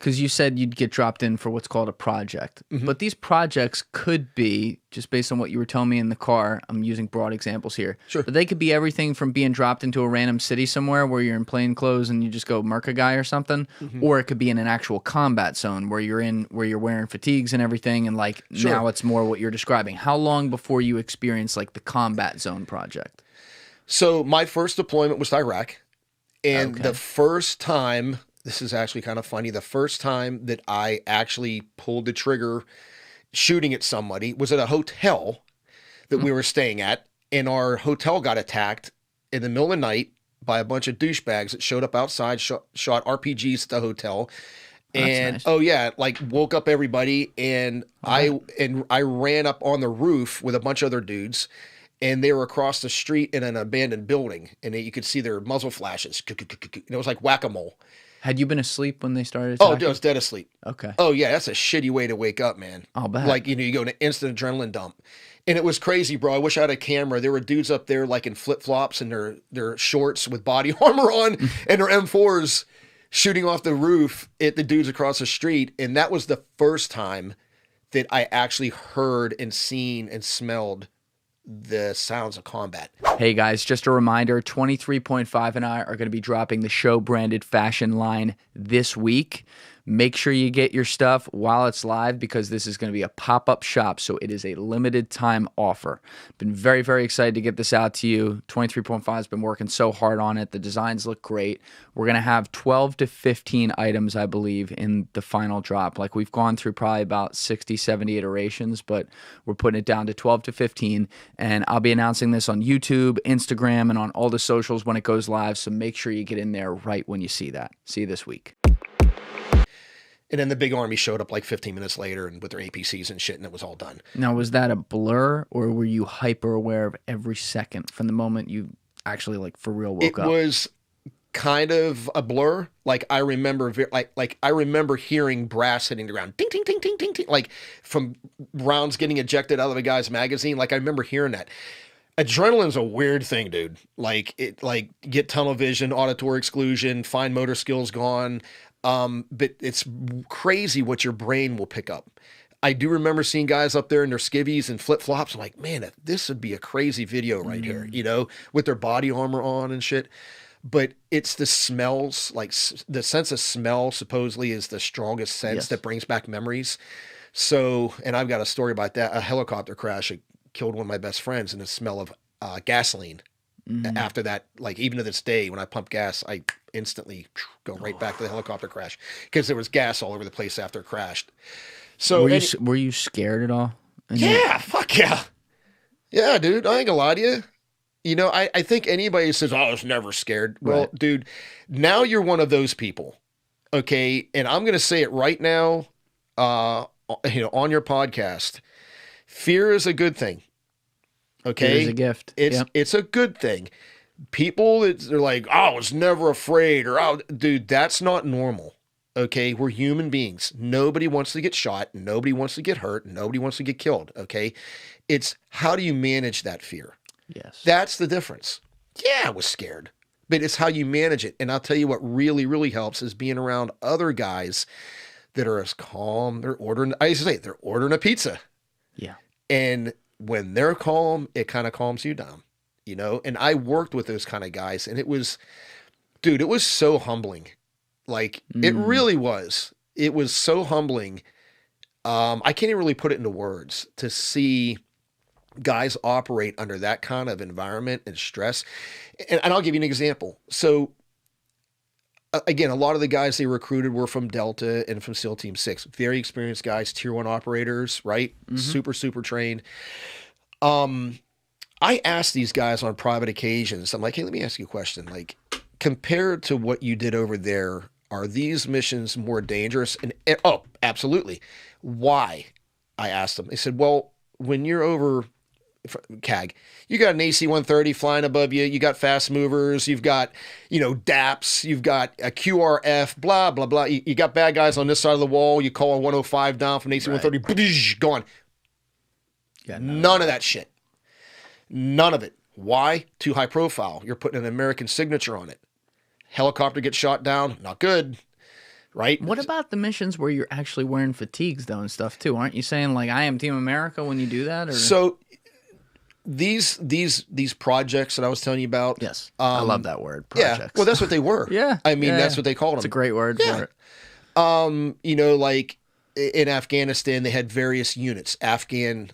because you said you'd get dropped in for what's called a project. But these projects could be, just based on what you were telling me in the car, I'm using broad examples here. Sure. But they could be everything from being dropped into a random city somewhere where you're in plain clothes and you just go murk a guy or something. Or it could be in an actual combat zone where you're wearing fatigues and everything, and like now it's more what you're describing. How long before you experience like the combat zone project? So my first deployment was to Iraq. And the first time, this is actually kind of funny, the first time that I actually pulled the trigger shooting at somebody was at a hotel that we were staying at. And our hotel got attacked in the middle of the night by a bunch of douchebags that showed up outside, shot RPGs at the hotel. And nice. like woke up everybody. And I ran up on the roof with a bunch of other dudes. And they were across the street in an abandoned building, and you could see their muzzle flashes. And it was like whack-a-mole. Had you been asleep when they started attacking? Oh, dude, I was dead asleep. Okay. Oh, yeah, that's a shitty way to wake up, man. I'll bet. Like, you go in an instant adrenaline dump. And it was crazy, bro. I wish I had a camera. There were dudes up there, like, in flip-flops and their shorts with body armor on and their M4s shooting off the roof at the dudes across the street. And that was the first time that I actually heard and seen and smelled the sounds of combat. Hey guys, just a reminder, 23.5 and I are going to be dropping the show branded fashion line this week. Make sure you get your stuff while it's live because this is going to be a pop-up shop, so it is a limited time offer. Been very, very excited to get this out to you. 23.5 has been working so hard on it. The designs look great. We're going to have 12 to 15 items, I believe, in the final drop. Like we've gone through probably about 60, 70 iterations, but we're putting it down to 12 to 15. And I'll be announcing this on YouTube, Instagram, and on all the socials when it goes live. So make sure you get in there right when you see that. See you this week. And then the big army showed up like 15 minutes later and with their APCs and shit, and it was all done. Now, was that a blur, or were you hyper aware of every second from the moment you actually, like, for real woke up? It was kind of a blur. Like I remember, I remember hearing brass hitting the ground, ding, ding, ding, ding, ding, ding, like from rounds getting ejected out of a guy's magazine. Like I remember hearing that. Adrenaline's a weird thing, dude. Like get tunnel vision, auditory exclusion, fine motor skills gone. But it's crazy what your brain will pick up. I do remember seeing guys up there in their skivvies and flip-flops. I'm like, man, this would be a crazy video right here, with their body armor on and shit. But it's the smells, like the sense of smell supposedly is the strongest sense that brings back memories. So, and I've got a story about that. A helicopter crash killed one of my best friends, and the smell of gasoline. After that, like even to this day, when I pump gas, I instantly go right back to the helicopter crash because there was gas all over the place after it crashed. So were you scared at all? Yeah, fuck yeah. Yeah, dude, I ain't gonna lie to you. I think anybody who says, oh, I was never scared. Well, dude, now you're one of those people. Okay. And I'm going to say it right now, on your podcast. Fear is a good thing. Okay. Fear is a gift. It's a good thing. People, they're like, oh, I was never afraid, or, oh, dude, that's not normal. Okay. We're human beings. Nobody wants to get shot. Nobody wants to get hurt. Nobody wants to get killed. Okay. It's how do you manage that fear? Yes. That's the difference. Yeah, I was scared, but it's how you manage it. And I'll tell you what really, really helps is being around other guys that are as calm. They're ordering a pizza. Yeah. And when they're calm, it kind of calms you down, and I worked with those kind of guys, and it was so humbling. Like it really was. It was so humbling. I can't even really put it into words to see guys operate under that kind of environment and stress. And I'll give you an example. So again, a lot of the guys they recruited were from Delta and from SEAL Team 6, very experienced guys, tier 1 operators, right? Super, super trained. I asked these guys on private occasions, I'm like, hey, let me ask you a question. Like, compared to what you did over there, are these missions more dangerous? And oh, absolutely. Why? I asked them. They said, well, when you're over CAG, you got an AC-130 flying above you, you got fast movers, you've got, DAPs, you've got a QRF, blah, blah, blah. You got bad guys on this side of the wall, you call a 105 down from an AC-130, gone. Yeah, none of that shit. None of it. Why? Too high profile. You're putting an American signature on it. Helicopter gets shot down, not good. right? What about the missions where you're actually wearing fatigues though and stuff too? Aren't you saying like I am Team America when you do that? Or So these projects that I was telling you about. yes, I love that word, projects. Yeah, well, that's what they were. Yeah, I mean, that's what they called them. It's a great word for it. You know, like in Afghanistan, they had various units, Afghan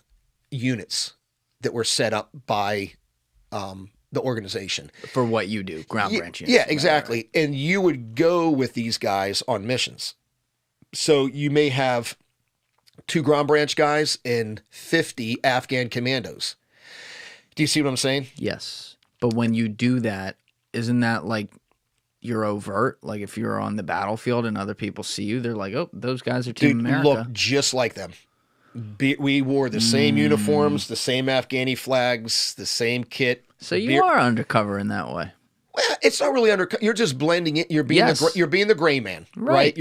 units that were set up by the organization. For what you do, ground branch units. Yeah, exactly. Right. And you would go with these guys on missions. So you may have 2 ground branch guys and 50 Afghan commandos. Do you see what I'm saying? Yes. But when you do that, isn't that like you're overt? Like if you're on the battlefield and other people see you, they're like, oh, those guys are Team America. Look just like them. We wore the same uniforms, the same Afghani flags, the same kit. So you are undercover in that way. Well, it's not really undercover. You're just blending it. You're being you're being the gray man, right?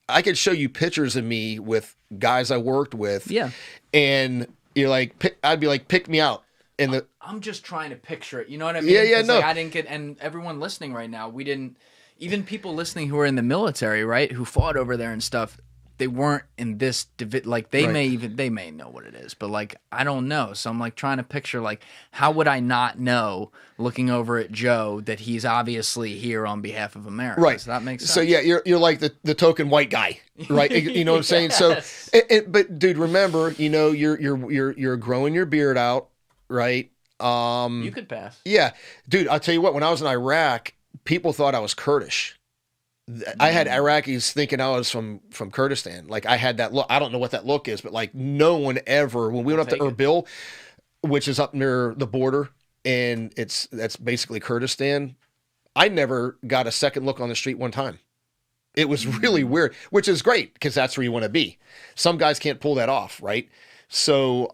I could show you pictures of me with guys I worked with. Yeah. And you're like, I'd be like, pick me out. And I'm just trying to picture it. You know what I mean? Yeah, no. Like I didn't get, and everyone listening right now, we didn't, even people listening who are in the military, right, who fought over there and stuff, they weren't in this, like they may know what it is, but like, I don't know. So I'm like trying to picture, like, how would I not know looking over at Joe that he's obviously here on behalf of America? Right. So that makes sense. So yeah, you're like the token white guy, right? You know what I'm saying? Yes. So, but dude, remember, you know, you're growing your beard out, right? You could pass. Yeah, dude, I'll tell you what, when I was in Iraq, people thought I was Kurdish. I had Iraqis thinking I was from Kurdistan. Like I had that look. I don't know what that look is, but like no one ever, when we went up to Erbil, which is up near the border, and that's basically Kurdistan, I never got a second look on the street one time. It was really weird, which is great because that's where you want to be. Some guys can't pull that off, right? So,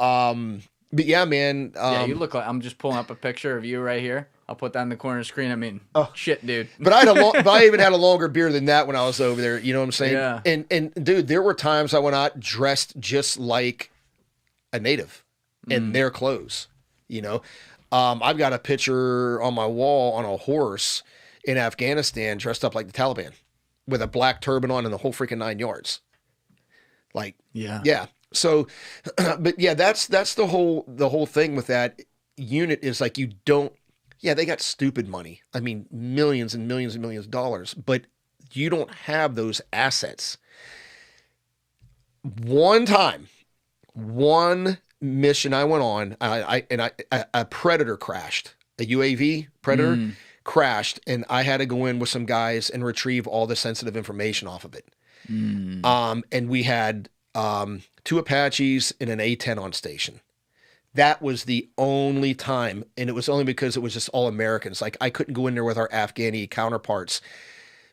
but yeah, man. Yeah, you look like, I'm just pulling up a picture of you right here. I'll put that in the corner of the screen. I mean, shit, dude. But I even had a longer beard than that when I was over there. You know what I'm saying? Yeah. And dude, there were times I went out dressed just like a native in their clothes. You know, I've got a picture on my wall on a horse in Afghanistan dressed up like the Taliban with a black turban on and the whole freaking 9 yards. Like, yeah. So, but yeah, that's the whole thing with that unit is like you don't. Yeah, they got stupid money. I mean, millions and millions and millions of dollars, but you don't have those assets. One time, one mission I went on, a Predator crashed. A UAV Predator crashed, and I had to go in with some guys and retrieve all the sensitive information off of it. And we had 2 Apaches and an A-10 on station. That was the only time, and it was only because it was just all Americans. Like, I couldn't go in there with our Afghani counterparts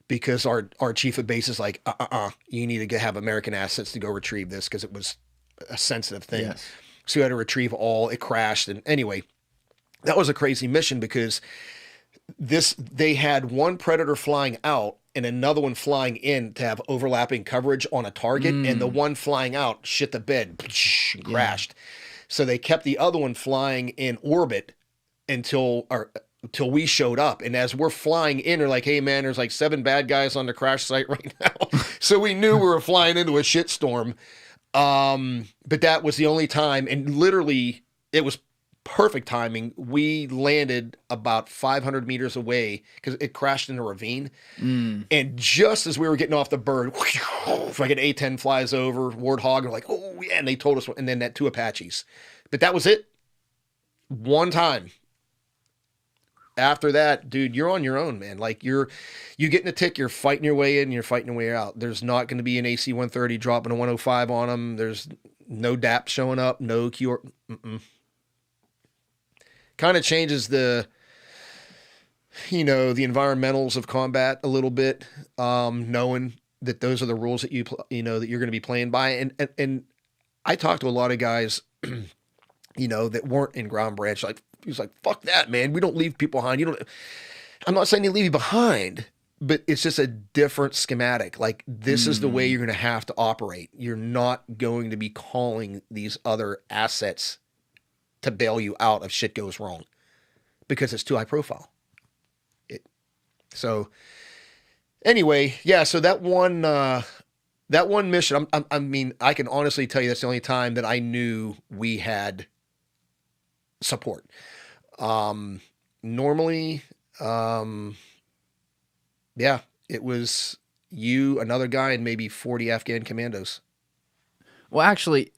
because our chief of base is like, you need to have American assets to go retrieve this because it was a sensitive thing. Yes. So we had to retrieve all. It crashed, and anyway, that was a crazy mission because they had one Predator flying out and another one flying in to have overlapping coverage on a target, and the one flying out shit the bed, crashed. So they kept the other one flying in orbit until we showed up. And as we're flying in, they're like, hey, man, there's like 7 bad guys on the crash site right now. So we knew we were flying into a shitstorm. But that was the only time. And literally, it was perfect timing. We landed about 500 meters away because it crashed in a ravine. And just as we were getting off the bird, like an A-10 flies over, Warthog, and like, oh yeah, and they told us, and then that 2 Apaches. But that was it. One time. After that, dude, you're on your own, man. Like you getting a tick, you're fighting your way in, you're fighting your way out. There's not going to be an AC-130 dropping a 105 on them. There's no DAP showing up, no QR. Kind of changes the environmentals of combat a little bit, knowing that those are the rules that that you're going to be playing by. And I talked to a lot of guys, that weren't in ground branch. Like, he's like, fuck that, man. We don't leave people behind. I'm not saying they leave you behind, but it's just a different schematic. Like, this is the way you're going to have to operate. You're not going to be calling these other assets to bail you out if shit goes wrong because it's too high profile. So Anyway, yeah. So that one mission. I mean, I can honestly tell you that's the only time that I knew we had support. Normally, yeah, it was you, another guy, and maybe 40 Afghan commandos. Well, actually,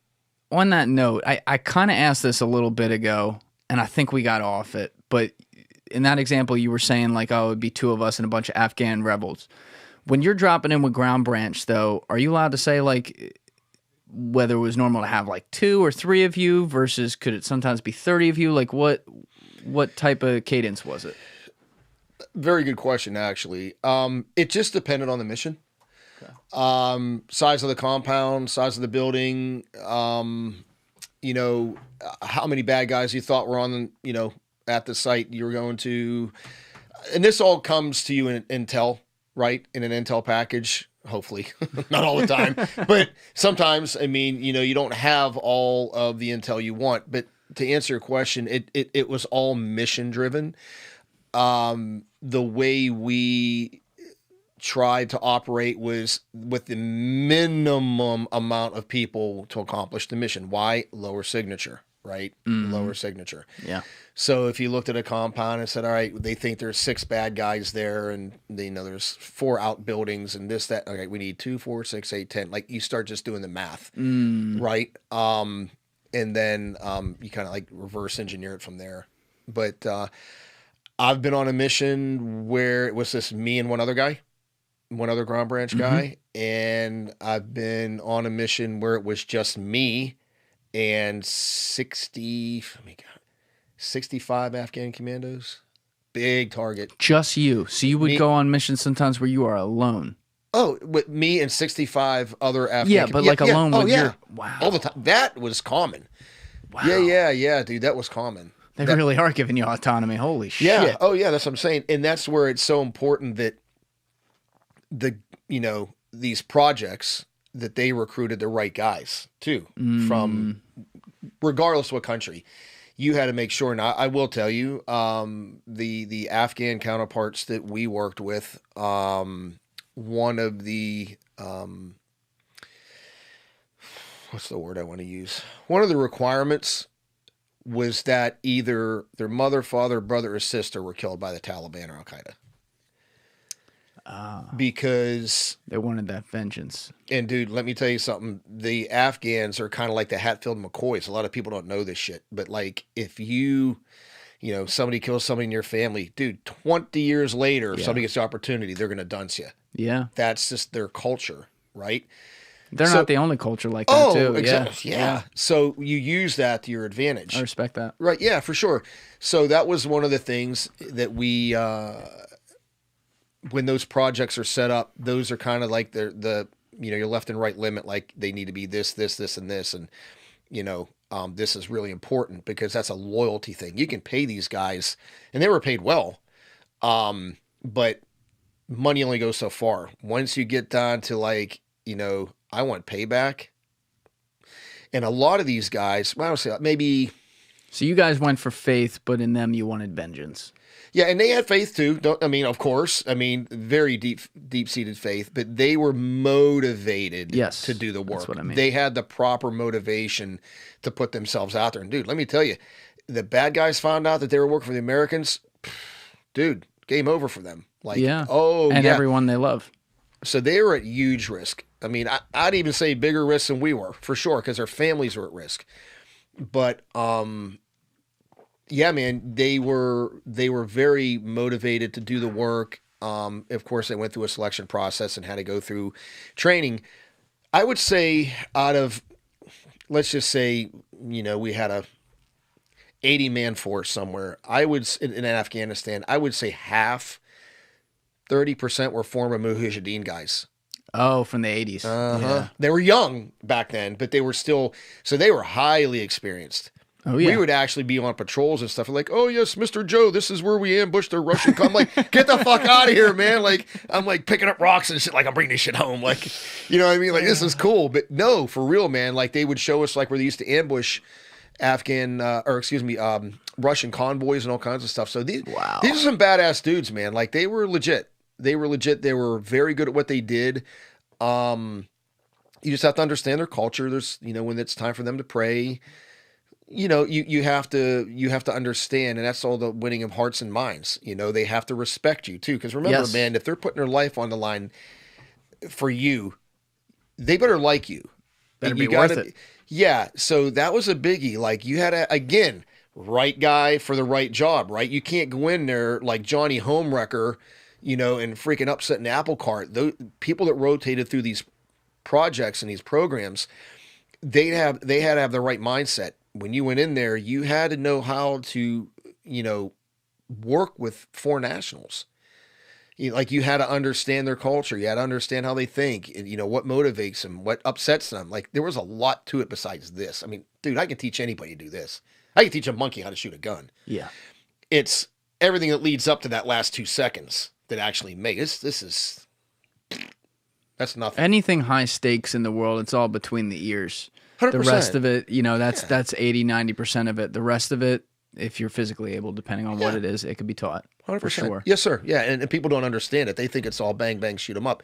on that note, I kind of asked this a little bit ago, and I think we got off it. But in that example, you were saying like, oh, it would be two of us and a bunch of Afghan rebels. When you're dropping in with Ground Branch, though, are you allowed to say like whether it was normal to have like 2 or 3 of you versus could it sometimes be 30 of you? Like what type of cadence was it? Very good question, actually. It just depended on the mission. Size of the compound, size of the building, you know, how many bad guys you thought were on, you know, at the site you were going to. And this all comes to you in intel, right? In an intel package, hopefully. Not all the time. But sometimes, I mean, you know, you don't have all of the intel you want. But to answer your question, it was all mission driven. The way we tried to operate was with the minimum amount of people to accomplish the mission. Why? Lower signature, right? Lower signature. Yeah. So if you looked at a compound and said, all right, they think there's 6 bad guys there and they know there's 4 outbuildings and this, that, okay, we need 2, 4, 6, 8, 10. Like you start just doing the math, right? And then you kind of like reverse engineer it from there. But I've been on a mission where it was just me and one other Ground Branch guy. And I've been on a mission where it was just me and 65 Afghan commandos. Big target. Just you. So you would go on missions sometimes where you are alone. Oh, with me and 65 other Afghan. Yeah, but like alone with your... Wow. All the time. That was common. Wow. Yeah, dude. That was common. They really are giving you autonomy. Holy shit. Yeah. Oh, yeah. That's what I'm saying. And that's where it's so important that these projects that they recruited the right guys too, from regardless of what country. You had to make sure, and I will tell you, the Afghan counterparts that we worked with, one of the what's the word I want to use? One of the requirements was that either their mother, father, brother, or sister were killed by the Taliban or Al Qaeda. Because they wanted that vengeance. And dude, let me tell you something. The Afghans are kind of like the Hatfield McCoys. A lot of people don't know this shit, but like if somebody kills somebody in your family, dude, 20 years later, if somebody gets the opportunity, they're going to dunce you. Yeah. That's just their culture, right? They're not the only culture like that too. Exactly. Yeah. So you use that to your advantage. I respect that. Right. Yeah, for sure. So that was one of the things that we, when those projects are set up, those are kind of like the your left and right limit, like they need to be this, and this. And, this is really important because that's a loyalty thing. You can pay these guys and they were paid well. But money only goes so far. Once you get down to like, I want payback. And a lot of these guys, well, I would say maybe. So you guys went for faith, but in them you wanted vengeance. Yeah, and they had faith too. Of course. Very deep-seated faith, but they were motivated to do the work. That's what I mean. They had the proper motivation to put themselves out there. And dude, let me tell you, the bad guys found out that they were working for the Americans. Dude, game over for them. And everyone they love. So they were at huge risk. I'd even say bigger risk than we were, for sure, because their families were at risk. But yeah, man, they were very motivated to do the work. Of course, they went through a selection process and had to go through training. I would say out of, let's just say, we had a 80-man force somewhere. In Afghanistan, I would say half, 30% were former Mujahideen guys. Oh, from the 80s. Yeah. They were young back then, but they were still, so they were highly experienced. Oh, yeah. We would actually be on patrols and stuff. Like, oh, yes, Mr. Joe, this is where we ambushed a Russian. I'm like, get the fuck out of here, man. Like, I'm like picking up rocks and shit. Like, I'm bringing this shit home. Like, you know what I mean? Like, this is cool. But no, for real, man. Like, they would show us like where they used to ambush Russian convoys and all kinds of stuff. So these are some badass dudes, man. Like, they were legit. They were legit. They were very good at what they did. You just have to understand their culture. There's, when it's time for them to pray, you have to understand, and that's all the winning of hearts and minds. They have to respect you too. Because remember, Yes. man, if they're putting their life on the line for you, they better like you. Better You be worth it. Yeah. So that was a biggie. Like you had to, again, right guy for the right job, right? You can't go in there like Johnny Homewrecker, and freaking upset an apple cart. Those people that rotated through these projects and these programs, they had to have the right mindset. When you went in there, you had to know how to, work with foreign nationals. You had to understand their culture. You had to understand how they think, and, what motivates them, what upsets them. Like there was a lot to it besides this. I mean, dude, I can teach anybody to do this. I can teach a monkey how to shoot a gun. Yeah. It's everything that leads up to that last 2 seconds that actually makes that's nothing. Anything high stakes in the world, it's all between the ears. 100%. The rest of it, that's 80, 90% of it. The rest of it, if you're physically able, depending on what it is, it could be taught. 100%. For sure. Yes, sir. Yeah, and people don't understand it. They think it's all bang, bang, shoot them up.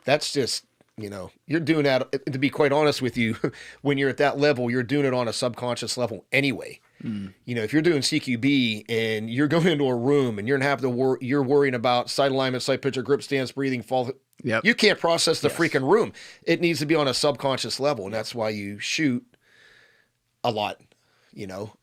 That's just, you're doing that, to be quite honest with you, when you're at that level, you're doing it on a subconscious level anyway. If you're doing CQB and you're going into a room and you're going to have to you're worrying about sight alignment, sight picture, grip stance, breathing, fall. Yep. You can't process the freaking room. It needs to be on a subconscious level, and that's why you shoot a lot,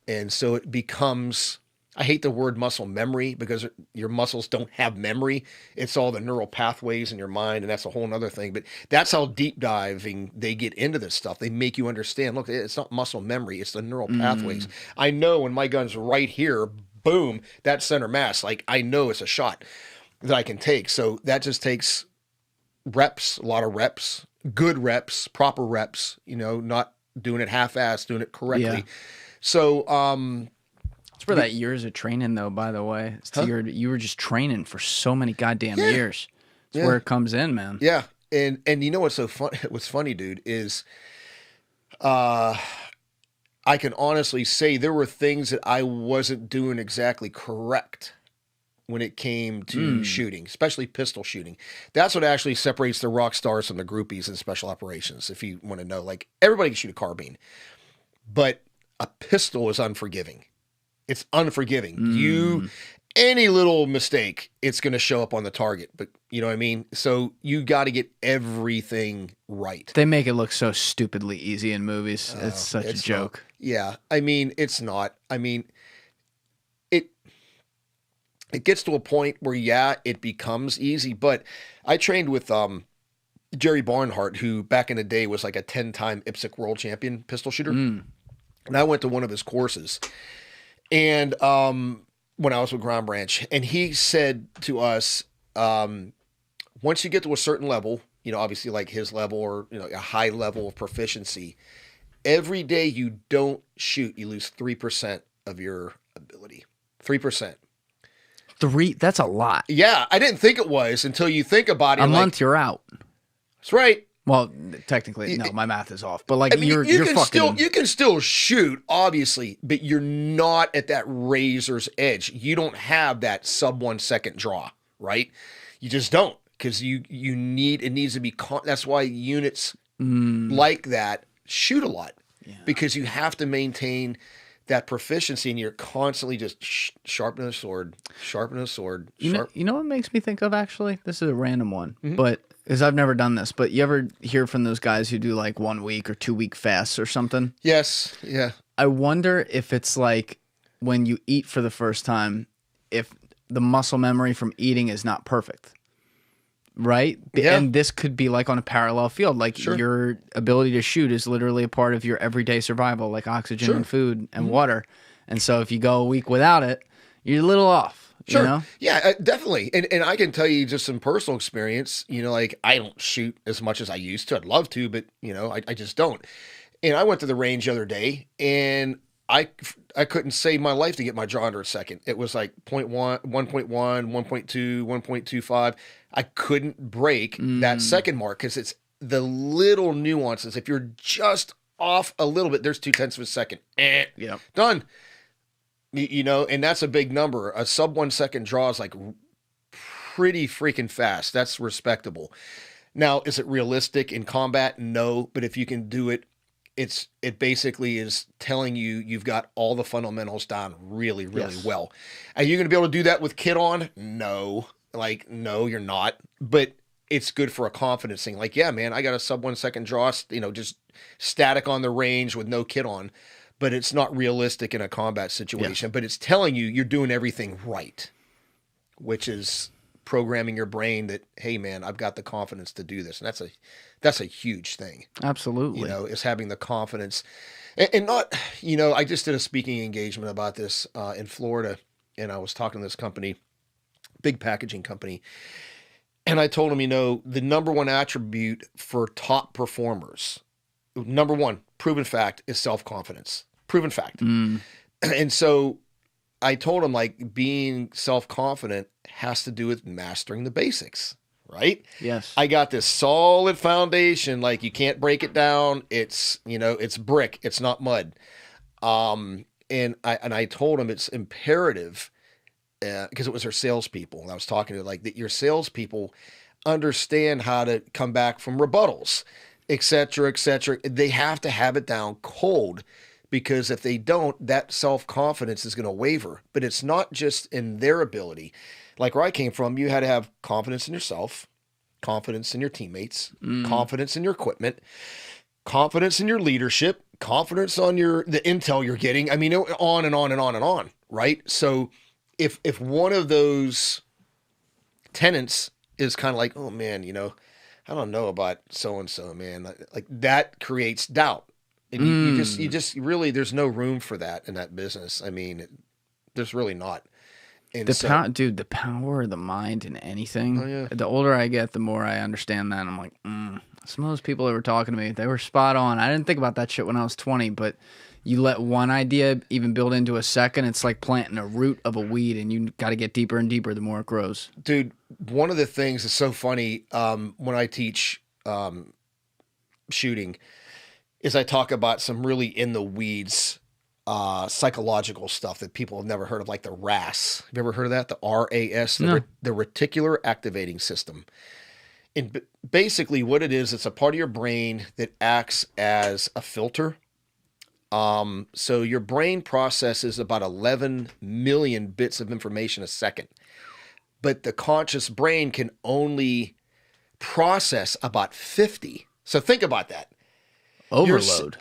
and so it becomes, I hate the word muscle memory because your muscles don't have memory. It's all the neural pathways in your mind, and that's a whole nother thing. But that's how deep diving they get into this stuff. They make you understand, look, it's not muscle memory. It's the neural pathways. I know when my gun's right here, boom, that center mass, like I know it's a shot that I can take. So that just takes reps, a lot of reps, good reps, proper reps, not doing it half-assed, doing it correctly. Yeah. So, it's for that years of training, though, by the way. You were just training for so many goddamn years. It's where it comes in, man. Yeah. And you know what's so fun? What's funny, dude, is I can honestly say there were things that I wasn't doing exactly correct when it came to shooting, especially pistol shooting. That's what actually separates the rock stars from the groupies in special operations, if you want to know. Like, everybody can shoot a carbine, but a pistol is unforgiving. It's unforgiving. Any little mistake, it's going to show up on the target. But you know what I mean? So you got to get everything right. They make it look so stupidly easy in movies. It's such a joke. Yeah. I mean, it's not. I mean, it gets to a point where, it becomes easy. But I trained with Jerry Barnhart, who back in the day was like a 10-time IPSC world champion pistol shooter. And I went to one of his courses. And when I was with Ground Branch, and he said to us, once you get to a certain level, obviously like his level or, a high level of proficiency, every day you don't shoot, you lose 3% of your ability. 3%. That's a lot. Yeah, I didn't think it was until you think about it. A month, you're out. That's right. Well, technically, no, my math is off. But like, I mean, you're fucking. You can still shoot, obviously, but you're not at that razor's edge. You don't have that sub 1 second draw, right? You just don't, because it needs to be. That's why units like that shoot a lot, because you have to maintain that proficiency, and you're constantly just sharpening a sword. You know what makes me think of, actually? This is a random one, but because I've never done this, but you ever hear from those guys who do like 1 week or 2 week fasts or something? Yes. Yeah. I wonder if it's like when you eat for the first time, if the muscle memory from eating is not perfect. Right? Yeah. And this could be like on a parallel field. Like your ability to shoot is literally a part of your everyday survival, like oxygen and food and water. And so if you go a week without it, you're a little off. Sure. You know? Yeah, definitely. And I can tell you just some personal experience, like I don't shoot as much as I used to. I'd love to, but I just don't. And I went to the range the other day, and I couldn't save my life to get my draw under a second. It was like 0.1, 1.1, 1.2, 1.25. I couldn't break that second mark because it's the little nuances. If you're just off a little bit, there's 0.2 of a second. Done. And that's a big number. A sub 1 second draw is like pretty freaking fast. That's respectable. Now, is it realistic in combat? No, but if you can do it, it basically is telling you you've got all the fundamentals down really, really well. Are you going to be able to do that with kit on? No. Like, no, you're not. But it's good for a confidence thing. Like, yeah, man, I got a sub 1 second draw, just static on the range with no kit on. But it's not realistic in a combat situation. But it's telling you you're doing everything right, which is programming your brain that, hey, man, I've got the confidence to do this. And that's a huge thing. Absolutely. Is having the confidence. And not, I just did a speaking engagement about this in Florida, and I was talking to this company, big packaging company, and I told them, the number one attribute for top performers, number one, proven fact, is self-confidence. Proven fact. And so I told them, like, being self-confident has to do with mastering the basics, right? Yes. I got this solid foundation, like you can't break it down. It's, it's brick, it's not mud. And I told them it's imperative, because it was their salespeople, and I was talking to like that your salespeople understand how to come back from rebuttals, et cetera, et cetera. They have to have it down cold, because if they don't, that self-confidence is going to waver. But it's not just in their ability. Like where I came from, you had to have confidence in yourself, confidence in your teammates, confidence in your equipment, confidence in your leadership, confidence on the intel you're getting. I mean, on and on and on and on, right? So if one of those tenets is kind of like, oh man, I don't know about so-and-so, man, like that creates doubt. And you just really, there's no room for that in that business. I mean, there's really not. And the power of the mind in anything. Oh, yeah. The older I get, the more I understand that. I'm like, some of those people that were talking to me, they were spot on. I didn't think about that shit when I was 20, but you let one idea even build into a second, it's like planting a root of a weed, and you got to get deeper and deeper the more it grows. Dude, one of the things that's so funny when I teach shooting is I talk about some really in the weeds psychological stuff that people have never heard of, like the RAS. Have you ever heard of that? The RAS, No. The reticular activating system. And basically what it is, it's a part of your brain that acts as a filter. So your brain processes about 11 million bits of information a second, but the conscious brain can only process about 50. So think about that. Overload.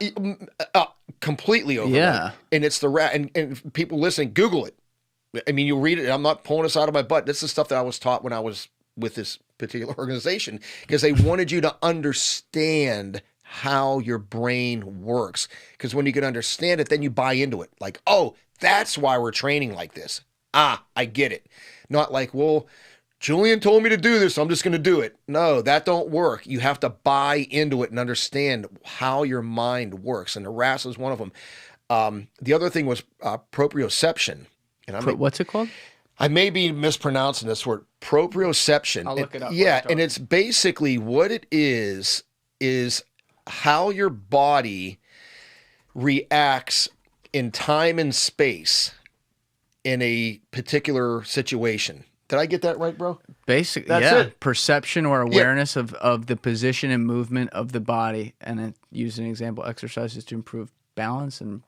Completely overload. Yeah. And it's the rat. And people listening, Google it. I mean, you'll read it. I'm not pulling this out of my butt. This is stuff that I was taught when I was with this particular organization, because they wanted you to understand how your brain works. Because when you can understand it, then you buy into it. Like, oh, that's why we're training like this. I get it. Not like, well, Julian told me to do this, so I'm just going to do it. No, that don't work. You have to buy into it and understand how your mind works. And the RAS is one of them. The other thing was proprioception. And what's it called? I may be mispronouncing this word, proprioception. I'll look it up. Yeah, and it's basically what it is how your body reacts in time and space in a particular situation. Did I get that right, bro? Basically, That's yeah. it. Perception or awareness of the position and movement of the body, and then use an example exercises to improve balance and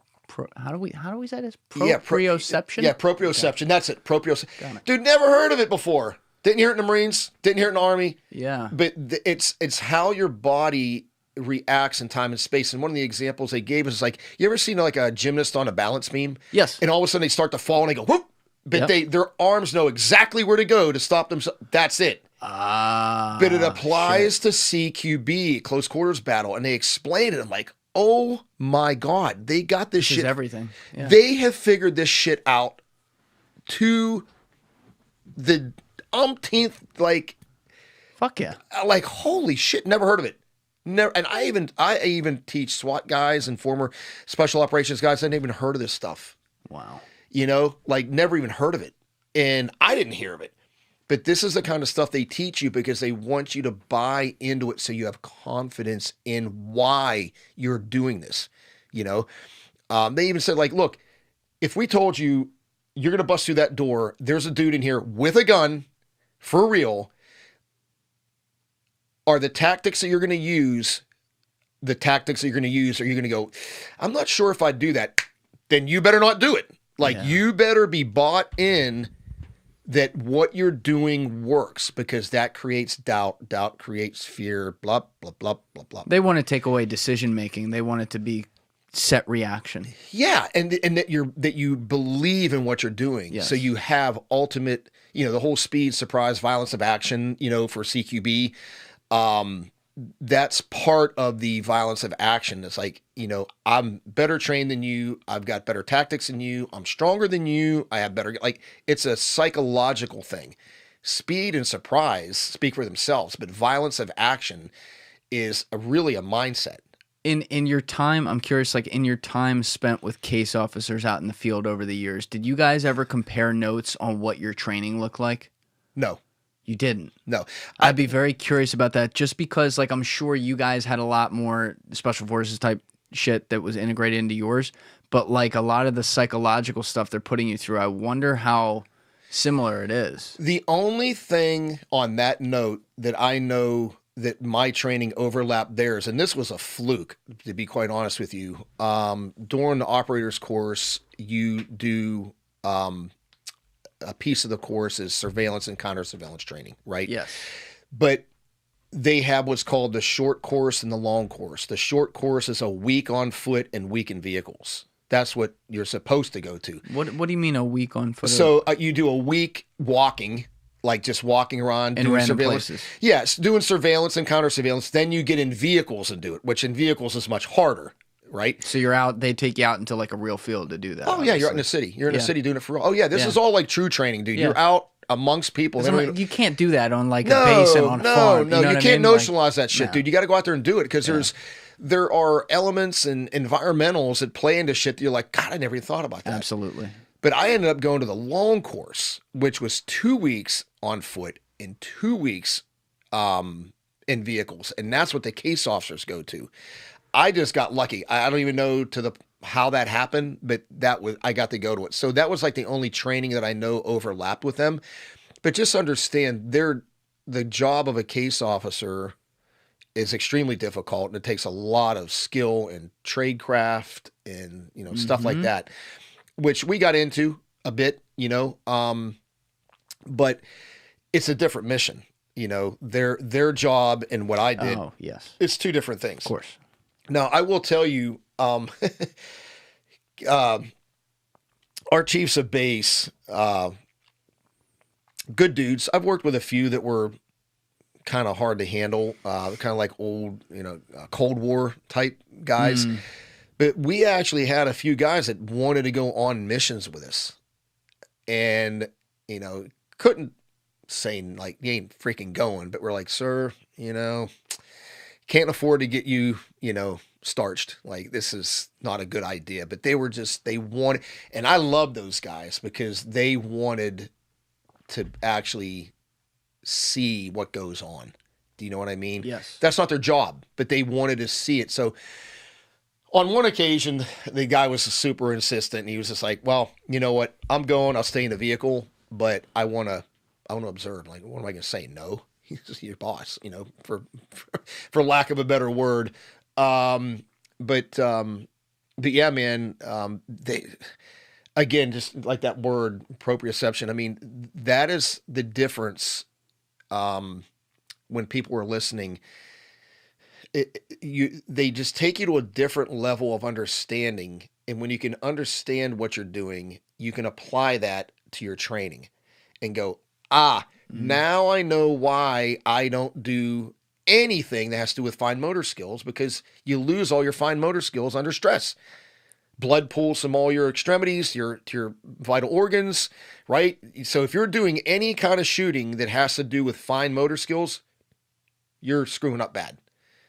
how do we say this? Proprioception? Yeah, proprioception. Okay. That's it. Proprioception. Dude, never heard of it before. Didn't hear it in the Marines. Didn't hear it in the Army. Yeah. But it's how your body reacts in time and space. And one of the examples they gave is like, you ever seen like a gymnast on a balance beam? Yes. And all of a sudden they start to fall and they go, whoop. But their arms know exactly where to go to stop themselves. That's it. But it applies to CQB, close quarters battle. And they explain it. I'm like, oh my God, they got this shit. Everything. Yeah. They have figured this shit out to the umpteenth, like, fuck yeah. Like, holy shit, never heard of it. Never. And I even teach SWAT guys and former special operations guys. I hadn't even heard of this stuff. Wow. Like never even heard of it. And I didn't hear of it. But this is the kind of stuff they teach you because they want you to buy into it so you have confidence in why you're doing this. They even said, like, look, if we told you you're going to bust through that door, there's a dude in here with a gun for real, are the tactics that you're going to use, the tactics that you're going to use, are you going to go, I'm not sure if I'd do that, then you better not do it. Like, you better be bought in that what you're doing works, because that creates doubt. Doubt creates fear, blah, blah, blah, blah, blah. They want to take away decision making. They want it to be set reaction. Yeah, and that you believe in what you're doing. Yes. So you have ultimate, the whole speed, surprise, violence of action, for CQB. That's part of the violence of action. It's like, I'm better trained than you. I've got better tactics than you. I'm stronger than you. I have better, it's a psychological thing. Speed and surprise speak for themselves, but violence of action is really a mindset. In your time, I'm curious, in your time spent with case officers out in the field over the years, did you guys ever compare notes on what your training looked like? No. You didn't? No. I'd be very curious about that, just because I'm sure you guys had a lot more special forces type shit that was integrated into yours, but a lot of the psychological stuff they're putting you through, I wonder how similar it is. The only thing on that note that I know that my training overlapped theirs, and this was a fluke, to be quite honest with you, during the operator's course, you do a piece of the course is surveillance and counter-surveillance training, right? Yes. But they have what's called the short course and the long course. The short course is a week on foot and week in vehicles. That's what you're supposed to go to. What do you mean a week on foot? So you do a week walking, just walking around, in doing random surveillance. places. Yes, doing surveillance and counter-surveillance. Then you get in vehicles and do it, which in vehicles is much harder. Right. So you're out, they take you out into a real field to do that. Oh, obviously. yeah, you're out in the city. You're in the city doing it for real. Oh, yeah, this is all true training, dude. Yeah. You're out amongst people. You can't do that on a base and on a farm. No, you can't notionalize that shit, no. dude. You got to go out there and do it, because there are elements and environmentals that play into shit that you're like, God, I never even thought about that. Absolutely. But I ended up going to the long course, which was 2 weeks on foot and 2 weeks in vehicles. And that's what the case officers go to. I just got lucky. I don't even know how that happened, but I got to go to it. So that was the only training that I know overlapped with them. But just understand, the job of a case officer is extremely difficult, and it takes a lot of skill and tradecraft and stuff like that, which we got into a bit, but it's a different mission. Their job and what I did. Oh, yes. It's two different things. Of course. Now, I will tell you, our chiefs of base, good dudes. I've worked with a few that were kind of hard to handle, kind of like old, Cold War type guys. But we actually had a few guys that wanted to go on missions with us, and, couldn't say you ain't freaking going, but we're like, sir, can't afford to get you, starched. This is not a good idea. But they wanted, and I love those guys because they wanted to actually see what goes on. Do you know what I mean? Yes. That's not their job, but they wanted to see it. So on one occasion, the guy was super insistent, and he was just like, well, you know what? I'm going, I'll stay in the vehicle, but I want to observe. What am I going to say? No. He's your boss, for lack of a better word. But yeah, man, they, again, just like that word proprioception. I mean, that is the difference. When people are listening, they just take you to a different level of understanding. And when you can understand what you're doing, you can apply that to your training and go, now I know why I don't do anything that has to do with fine motor skills, because you lose all your fine motor skills under stress. Blood pools from all your extremities, to your vital organs, right? So if you're doing any kind of shooting that has to do with fine motor skills, you're screwing up bad.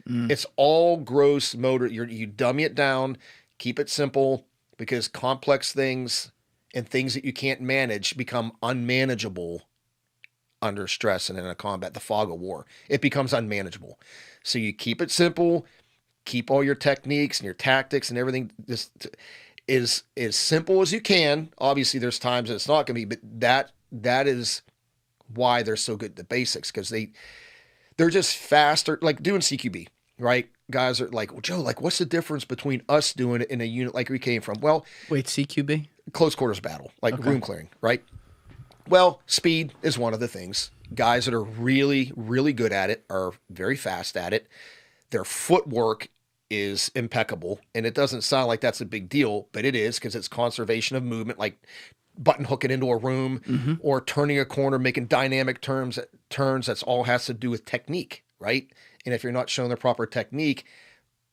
It's all gross motor. You dummy it down, keep it simple, because complex things and things that you can't manage become unmanageable under stress and in a combat, the fog of war. It becomes unmanageable. So you keep it simple, keep all your techniques and your tactics and everything just as simple as you can. Obviously, there's times that it's not going to be, but that is why they're so good at the basics, because they're just faster, like doing CQB, right? Guys are like, well, Joe, like, what's the difference between us doing it in a unit like we came from? Well, Wait, CQB? close quarters battle, like room clearing, right? Well, speed is one of the things. Guys that are really, really good at it are very fast at it. Their footwork is impeccable, and it doesn't sound like that's a big deal, but it is, because it's conservation of movement, like button hooking into a room or turning a corner, making dynamic turns. That's all has to do with technique, right? And if you're not showing the proper technique,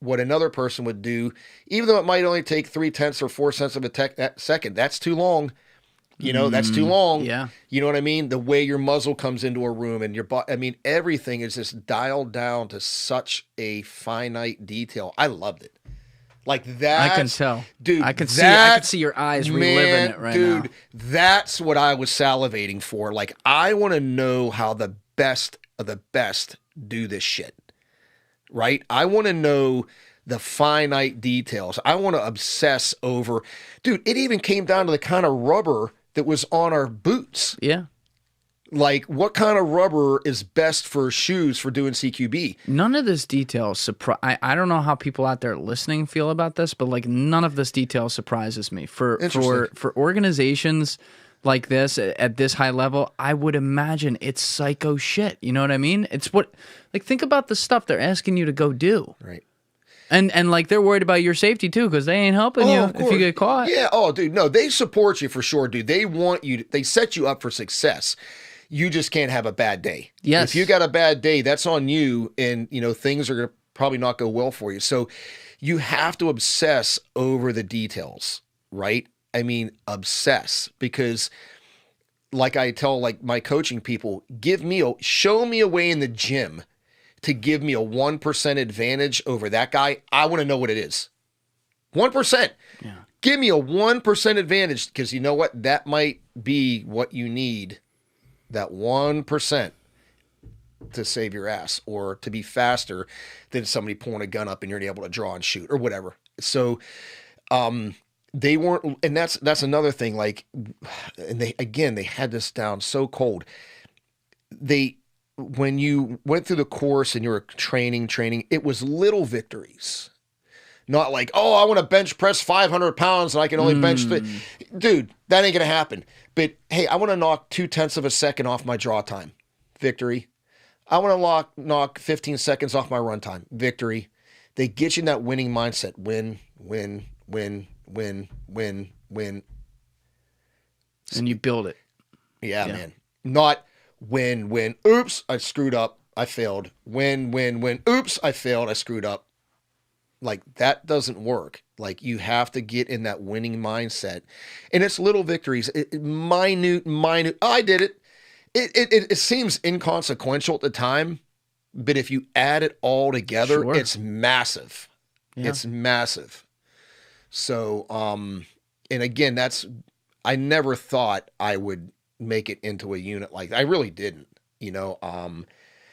what another person would do, even though it might only take 0.3 or 0.4 of a second, that's too long. You know, that's too long. Yeah. You know what I mean? The way your muzzle comes into a room and your butt, I mean, everything is just dialed down to such a finite detail. I loved it. Like that. I can tell. Dude, I can see your eyes reliving it right now. Dude, that's what I was salivating for. Like, I want to know how the best of the best do this shit. Right? I want to know the finite details. I want to obsess over, dude, it even came down to the kind of rubber that was on our boots. Yeah. Like, what kind of rubber is best for shoes for doing CQB? None of this detail I don't know how people out there listening feel about this, but like none of this detail surprises me. For organizations like this at this high level, I would imagine it's psycho shit. You know what I mean? It's what, like, think about the stuff they're asking you to go do. Right. And like they're worried about your safety too, because they ain't helping you if you get caught. Yeah. Oh, dude. No, they support you for sure, dude. They want you. They set you up for success. You just can't have a bad day. Yes. If you got a bad day, that's on you, and you know things are gonna probably not go well for you. So you have to obsess over the details, right? I mean, obsess, because like I tell like my coaching people, show me a way in the gym to give me a 1% advantage over that guy. I want to know what it is. 1%. Yeah. Give me a 1% advantage, because you know what? That might be what you need. That 1% to save your ass, or to be faster than somebody pulling a gun up and you're able to draw and shoot or whatever. So, they weren't, and that's another thing. Like, and they had this down so cold. When you went through the course and you were training, it was little victories. Not like, oh, I want to bench press 500 pounds and I can only bench Dude, that ain't going to happen. But hey, I want to knock 0.2 of a second off my draw time. Victory. I want to knock 15 seconds off my run time. Victory. They get you in that winning mindset. Win, win, win, win, win, win. And you build it. Yeah. Man. Not win, oops, I screwed up, I failed. Win, oops, I failed, I screwed up. Like, that doesn't work. Like, you have to get in that winning mindset. And it's little victories, minute. Oh, I did it. It seems inconsequential at the time, but if you add it all together, Sure. It's massive. Yeah. It's massive. So, and again, I never thought I would make it into a unit like that. I really didn't, you know.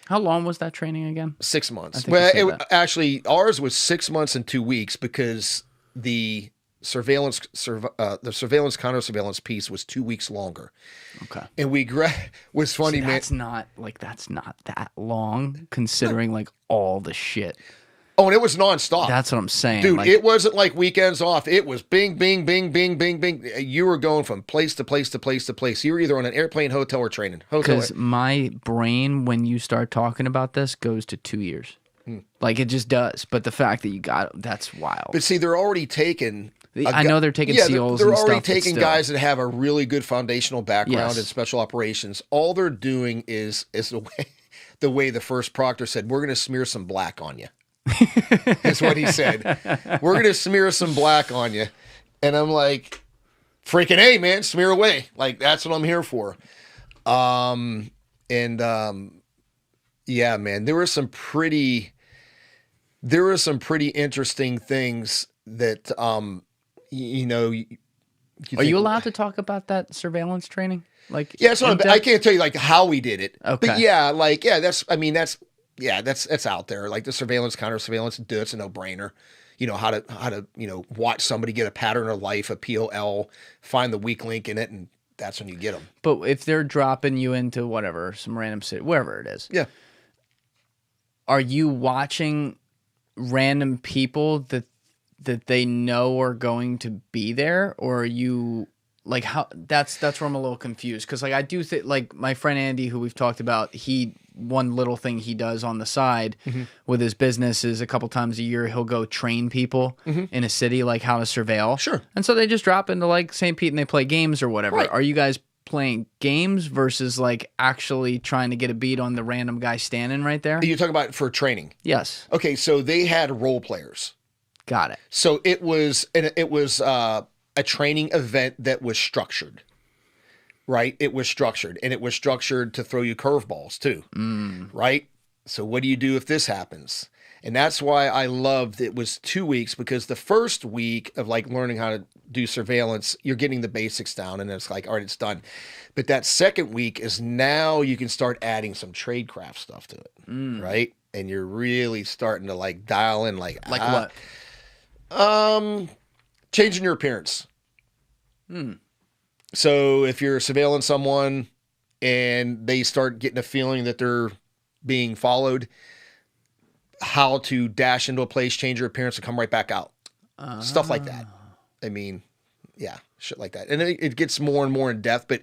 How long was that training again? 6 months. Well, actually, ours was 6 months and 2 weeks, because the surveillance, counter surveillance piece was 2 weeks longer. Okay. And was funny, man. That's not that long, considering like all the shit. Oh, and it was nonstop. That's what I'm saying. Dude, like, it wasn't like weekends off. It was bing, bing, bing, bing, bing, bing. You were going from place to place to place to place. You were either on an airplane, hotel, or training. Because my brain, when you start talking about this, goes to 2 years. Like, it just does. But the fact that you got it, that's wild. But see, they're already taking... I know they're taking SEALs they're and stuff. already taking still. guys that have a really good foundational background Yes. in special operations. All they're doing is the way the first proctor said, we're going to smear some black on you. That's what he said. We're going to smear some black on you. And I'm like, freaking A, man, smear away. Like, that's what I'm here for. Yeah, man, there were some pretty interesting things that, you know. Are you allowed to talk about that surveillance training? Like, yeah, I can't tell you like how we did it. Okay. But yeah, like, yeah, that's out there. Like the surveillance, counter surveillance, it's a no brainer. You know, how to, you know, watch somebody get a pattern of life, a POL, find the weak link in it and that's when you get them. But if they're dropping you into whatever, some random city, wherever it is, Yeah. are you watching random people that they know are going to be there, or are you like how? That's where I'm a little confused, because like I do think, like my friend Andy, who we've talked about, one little thing he does on the side with his business is a couple times a year he'll go train people in a city like how to surveil. Sure. And so they just drop into like St. Pete and they play games or whatever. Right. Are you guys playing games versus like actually trying to get a beat on the random guy standing right there? You're talking about for training. Yes. Okay, so they had role players. Got it. So it was a training event that was structured. Right? It was structured, and it was structured to throw you curveballs too. Right? So what do you do if this happens? And that's why I loved it was 2 weeks, because the first week of like learning how to do surveillance, you're getting the basics down, and it's like, all right, it's done. But that second week is now you can start adding some tradecraft stuff to it, right? And you're really starting to like dial in like what? Changing your appearance. So if you're surveilling someone and they start getting a feeling that they're being followed, how to dash into a place, change your appearance, and come right back out. Stuff like that. I mean, yeah, shit like that. And it gets more and more in depth, but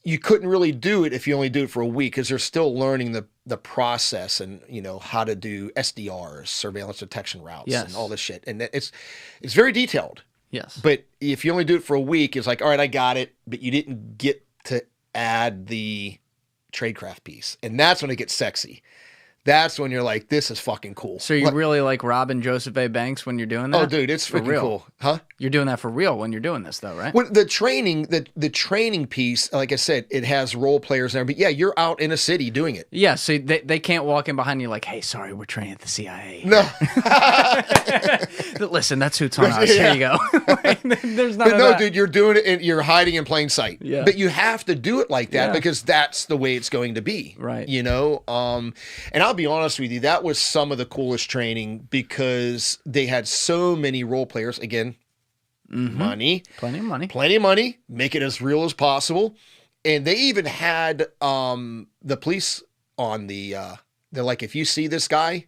you couldn't really do it if you only do it for a week, because they're still learning the process and, you know, how to do SDRs, surveillance detection routes, and all this shit. And it's very detailed. Yes. But if you only do it for a week, it's like, all right, I got it, but you didn't get to add the tradecraft piece. And that's when it gets sexy. That's when you're like, this is fucking cool. So you really like robbing Joseph A. Banks when you're doing that? Oh, dude, it's freaking real. Cool. Huh? You're doing that for real when you're doing this, though, right? Well, the training piece, like I said, it has role players there. But yeah, you're out in a city doing it. Yeah, so they can't walk in behind you like, hey, sorry, we're training at the CIA. No. Listen, that's who's on us. Here you go. Like, there's none of no, that. dude, you're doing it and you're hiding in plain sight. Yeah. But you have to do it like that because that's the way it's going to be. Right. You know? And I'll be honest with you, that was some of the coolest training because they had so many role players. Again, money. Plenty of money. Plenty of money. Make it as real as possible. And they even had the police on they're like, if you see this guy,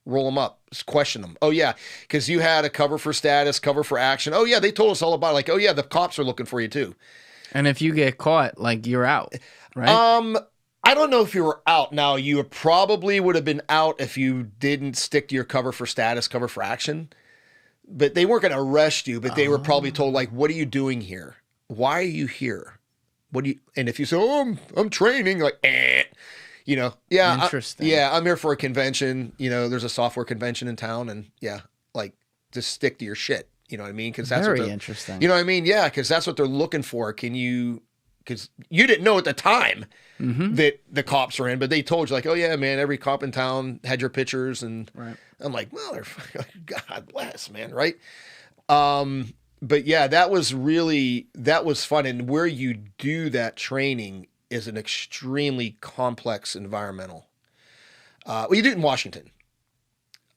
roll him up, just question him. Oh, yeah, because you had a cover for status, cover for action. Oh, yeah, they told us all about it. Like, oh, yeah, the cops are looking for you, too. And if you get caught, like, you're out, right? I don't know if you were out. Now, you probably would have been out if you didn't stick to your cover for status, cover for action. But they weren't going to arrest you, but they were probably told, like, what are you doing here? Why are you here? And if you say, oh, I'm training, like, you know, yeah. Interesting. I'm here for a convention. You know, there's a software convention in town, and yeah, like, just stick to your shit. You know what I mean? Because that's very interesting. You know what I mean? Yeah, because that's what they're looking for. Because you didn't know at the time that the cops were in, but they told you, like, oh, yeah, man, every cop in town had your pictures. And I'm like, well, God bless, man, right? But, yeah, that was fun. And where you do that training is an extremely complex environmental. Well, you do it in Washington,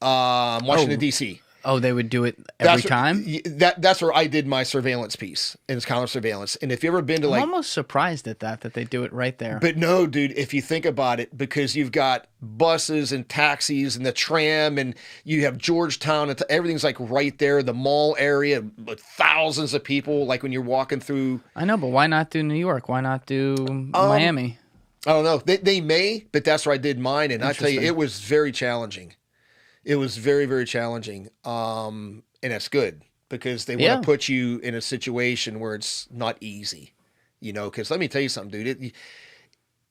D.C. Oh, they would do it every time? That's where I did my surveillance piece, and it's counter surveillance. And if you ever been to I'm almost surprised at that they do it right there. But no, dude, if you think about it, because you've got buses and taxis and the tram, and you have Georgetown, and everything's like right there, the mall area with thousands of people, like when you're walking through. I know, but why not do New York? Why not do Miami? I don't know. They may, but that's where I did mine. And I tell you, it was very challenging. It was very, very challenging. And that's good because they want to put you in a situation where it's not easy, you know, because let me tell you something, dude,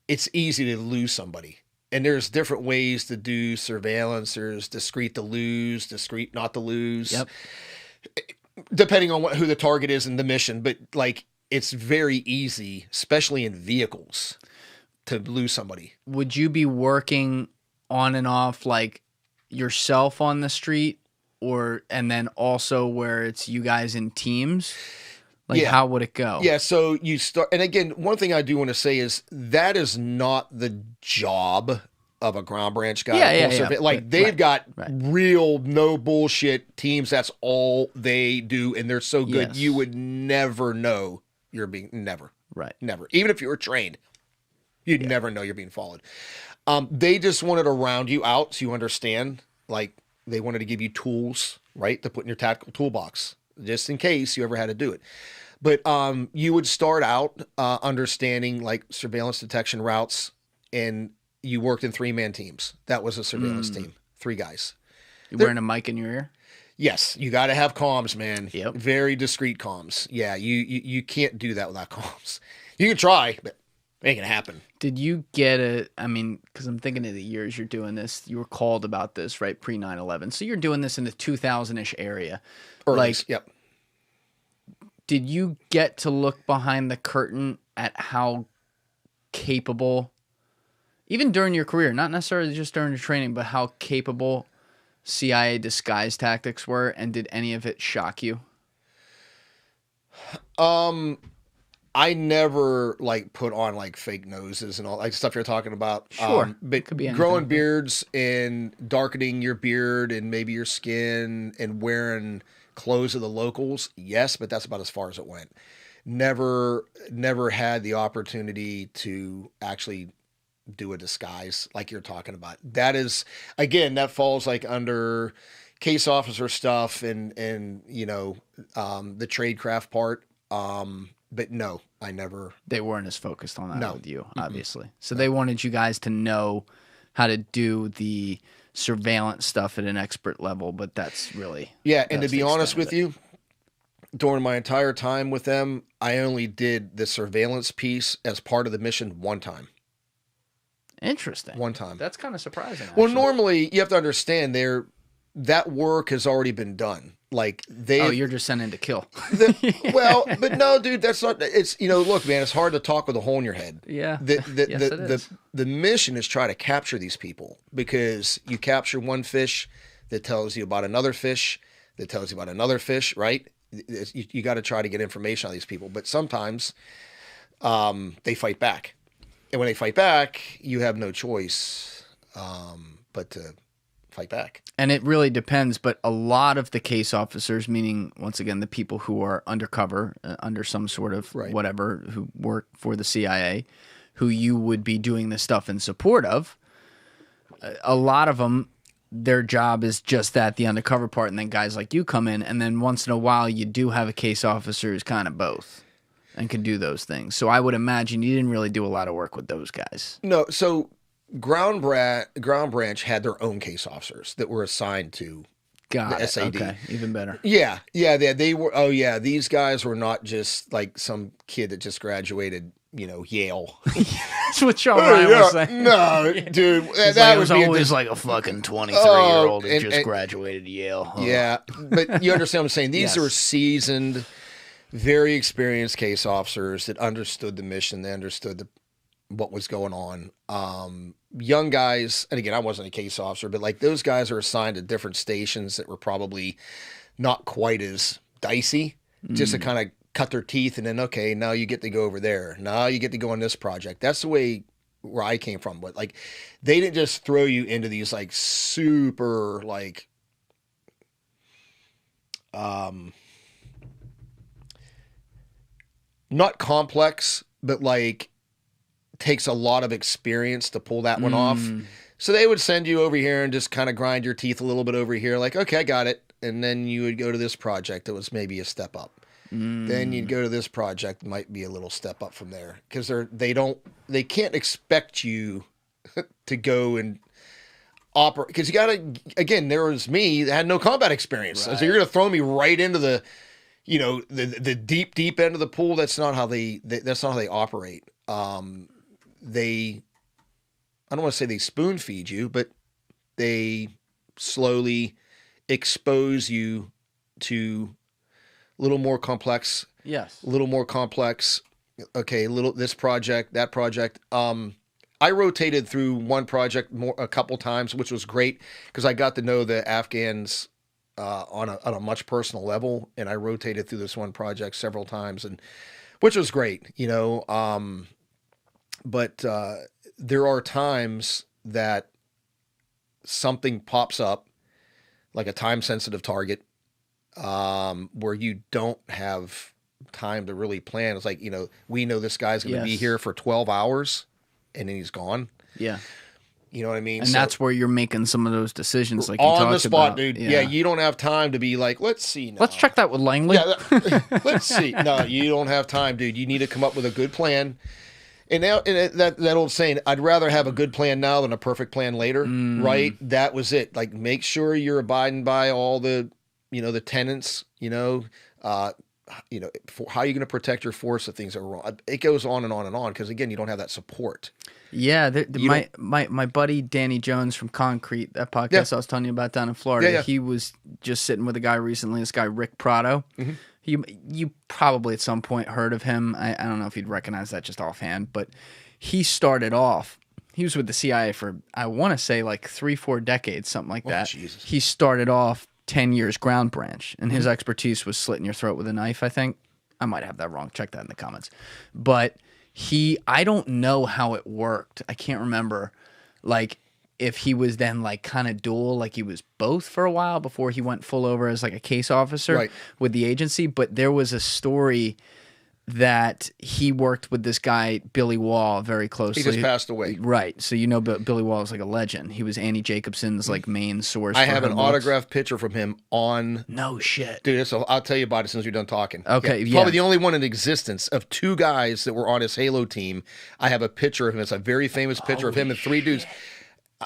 it's easy to lose somebody. And there's different ways to do surveillance. There's discreet to lose, discreet not to lose. Yep. Depending on who the target is and the mission. But like, it's very easy, especially in vehicles, to lose somebody. Would you be working on and off like yourself on the street, and then also where it's you guys in teams? Like, how would it go? Yeah, so you start, and again, one thing I do want to say is that is not the job of a ground branch guy. Yeah. Like, they've got real, no bullshit teams. That's all they do, and they're so good. Yes. You would never know you're being, never. Right. Never. Even if you were trained, you'd never know you're being followed. They just wanted to round you out so you understand. Like, they wanted to give you tools, right, to put in your tactical toolbox, just in case you ever had to do it. But you would start out understanding, like, surveillance detection routes, and you worked in 3-man teams. That was a surveillance team. 3 guys. You wearing a mic in your ear? Yes, you got to have comms, man. Yep. Very discreet comms. Yeah, you can't do that without comms. You can try, but it ain't gonna happen. Did you get I mean, because I'm thinking of the years you're doing this, you were called about this, right, pre 9/11. So you're doing this in the 2000-ish area. Like, yep. Did you get to look behind the curtain at how capable, even during your career, not necessarily just during your training, but how capable CIA disguise tactics were, and did any of it shock you? I never like put on like fake noses and all like stuff you're talking about. Sure. But Could be growing anything. beards and darkening your beard and maybe your skin and wearing clothes of the locals, yes, but that's about as far as it went. Never had the opportunity to actually do a disguise like you're talking about. That is, again, that falls like under case officer stuff and you know, the tradecraft part. But no, I never. They weren't as focused on that No. with you, obviously. So they wanted you guys to know how to do the surveillance stuff at an expert level, but that's really And to be honest with you, during my entire time with them, I only did the surveillance piece as part of the mission one time. Interesting. One time. That's kind of surprising. Well, actually. normally you have to understand that work has already been done. Like you're just sending to kill. Well, but no, dude, that's not. It's look, man, it's hard to talk with a hole in your head. Yeah. The mission is try to capture these people, because you capture one fish that tells you about another fish that tells you about another fish, right? You got to try to get information on these people, but sometimes they fight back, and when they fight back, you have no choice but to fight back. And it really depends, but a lot of the case officers, meaning, once again, the people who are undercover, under some sort of whatever, who work for the CIA, who you would be doing this stuff in support of, a lot of them, their job is just that, the undercover part, and then guys like you come in, and then once in a while you do have a case officer who's kind of both and can do those things. So I would imagine you didn't really do a lot of work with those guys. No, so Ground Branch had their own case officers that were assigned to the SAD. Okay, even better. Yeah, they were. Oh yeah, these guys were not just like some kid that just graduated, Yale. That's what Sean Ryan was saying. No, dude, that was always like a fucking 23-year-old who just graduated Yale. Yeah, but you understand what I'm saying. These are seasoned, very experienced case officers that understood the mission. They understood what was going on. Young guys, and again, I wasn't a case officer, but like those guys are assigned to different stations that were probably not quite as dicey, just to kind of cut their teeth, and then, okay, now you get to go over there. Now you get to go on this project. That's the way where I came from. But like, they didn't just throw you into these like super like, not complex, but like, takes a lot of experience to pull that one off. So they would send you over here and just kind of grind your teeth a little bit over here, like, okay, I got it. And then you would go to this project that was maybe a step up. Then you'd go to this project, might be a little step up from there, because they can't expect you to go and operate, because you gotta, again, there was me that had no combat experience. So you're gonna throw me right into the the deep end of the pool. That's not how they operate. I don't want to say they spoon feed you, but they slowly expose you to a little more complex. Yes. A little more complex. Okay, this project, that project. I rotated through one project a couple times, which was great because I got to know the Afghans on a much personal level, and I rotated through this one project several times, and which was great, But there are times that something pops up, like a time-sensitive target, where you don't have time to really plan. It's like, we know this guy's going to be Yes. here for 12 hours and then he's gone. Yeah. You know what I mean? And that's where you're making some of those decisions, like you on the talked spot, about. dude. Yeah. You don't have time to be like, let's see now. Let's check that with Langley. Yeah, let's see. No, you don't have time, dude. You need to come up with a good plan. And now, that old saying, I'd rather have a good plan now than a perfect plan later, right? That was it. Like, make sure you're abiding by all the, the tenets, for how you're going to protect your force if things are wrong. It goes on and on and on because, again, you don't have that support. Yeah, my buddy Danny Jones from Concrete, that podcast I was telling you about down in Florida, he was just sitting with a guy recently, this guy Rick Prado. You probably at some point heard of him. I don't know if you'd recognize that just offhand, but he started off, he was with the CIA for, I want to say like 3-4 decades, something like that. Jesus. He started off 10 years ground branch, and his expertise was slitting your throat with a knife, I think. I might have that wrong. Check that in the comments. But I don't know how it worked. I can't remember, like, if he was then like kind of dual, like he was both for a while before he went full over as like a case officer with the agency. But there was a story that he worked with this guy, Billy Waugh, very closely. He just passed away. Right. So Billy Waugh was like a legend. He was Annie Jacobson's like main source. I have an autographed picture from him on... No shit. Dude, I'll tell you about it as soon as you're done talking. Okay, yeah. Probably the only one in existence of 2 guys that were on his Halo team. I have a picture of him. It's a very famous picture of him and 3 dudes.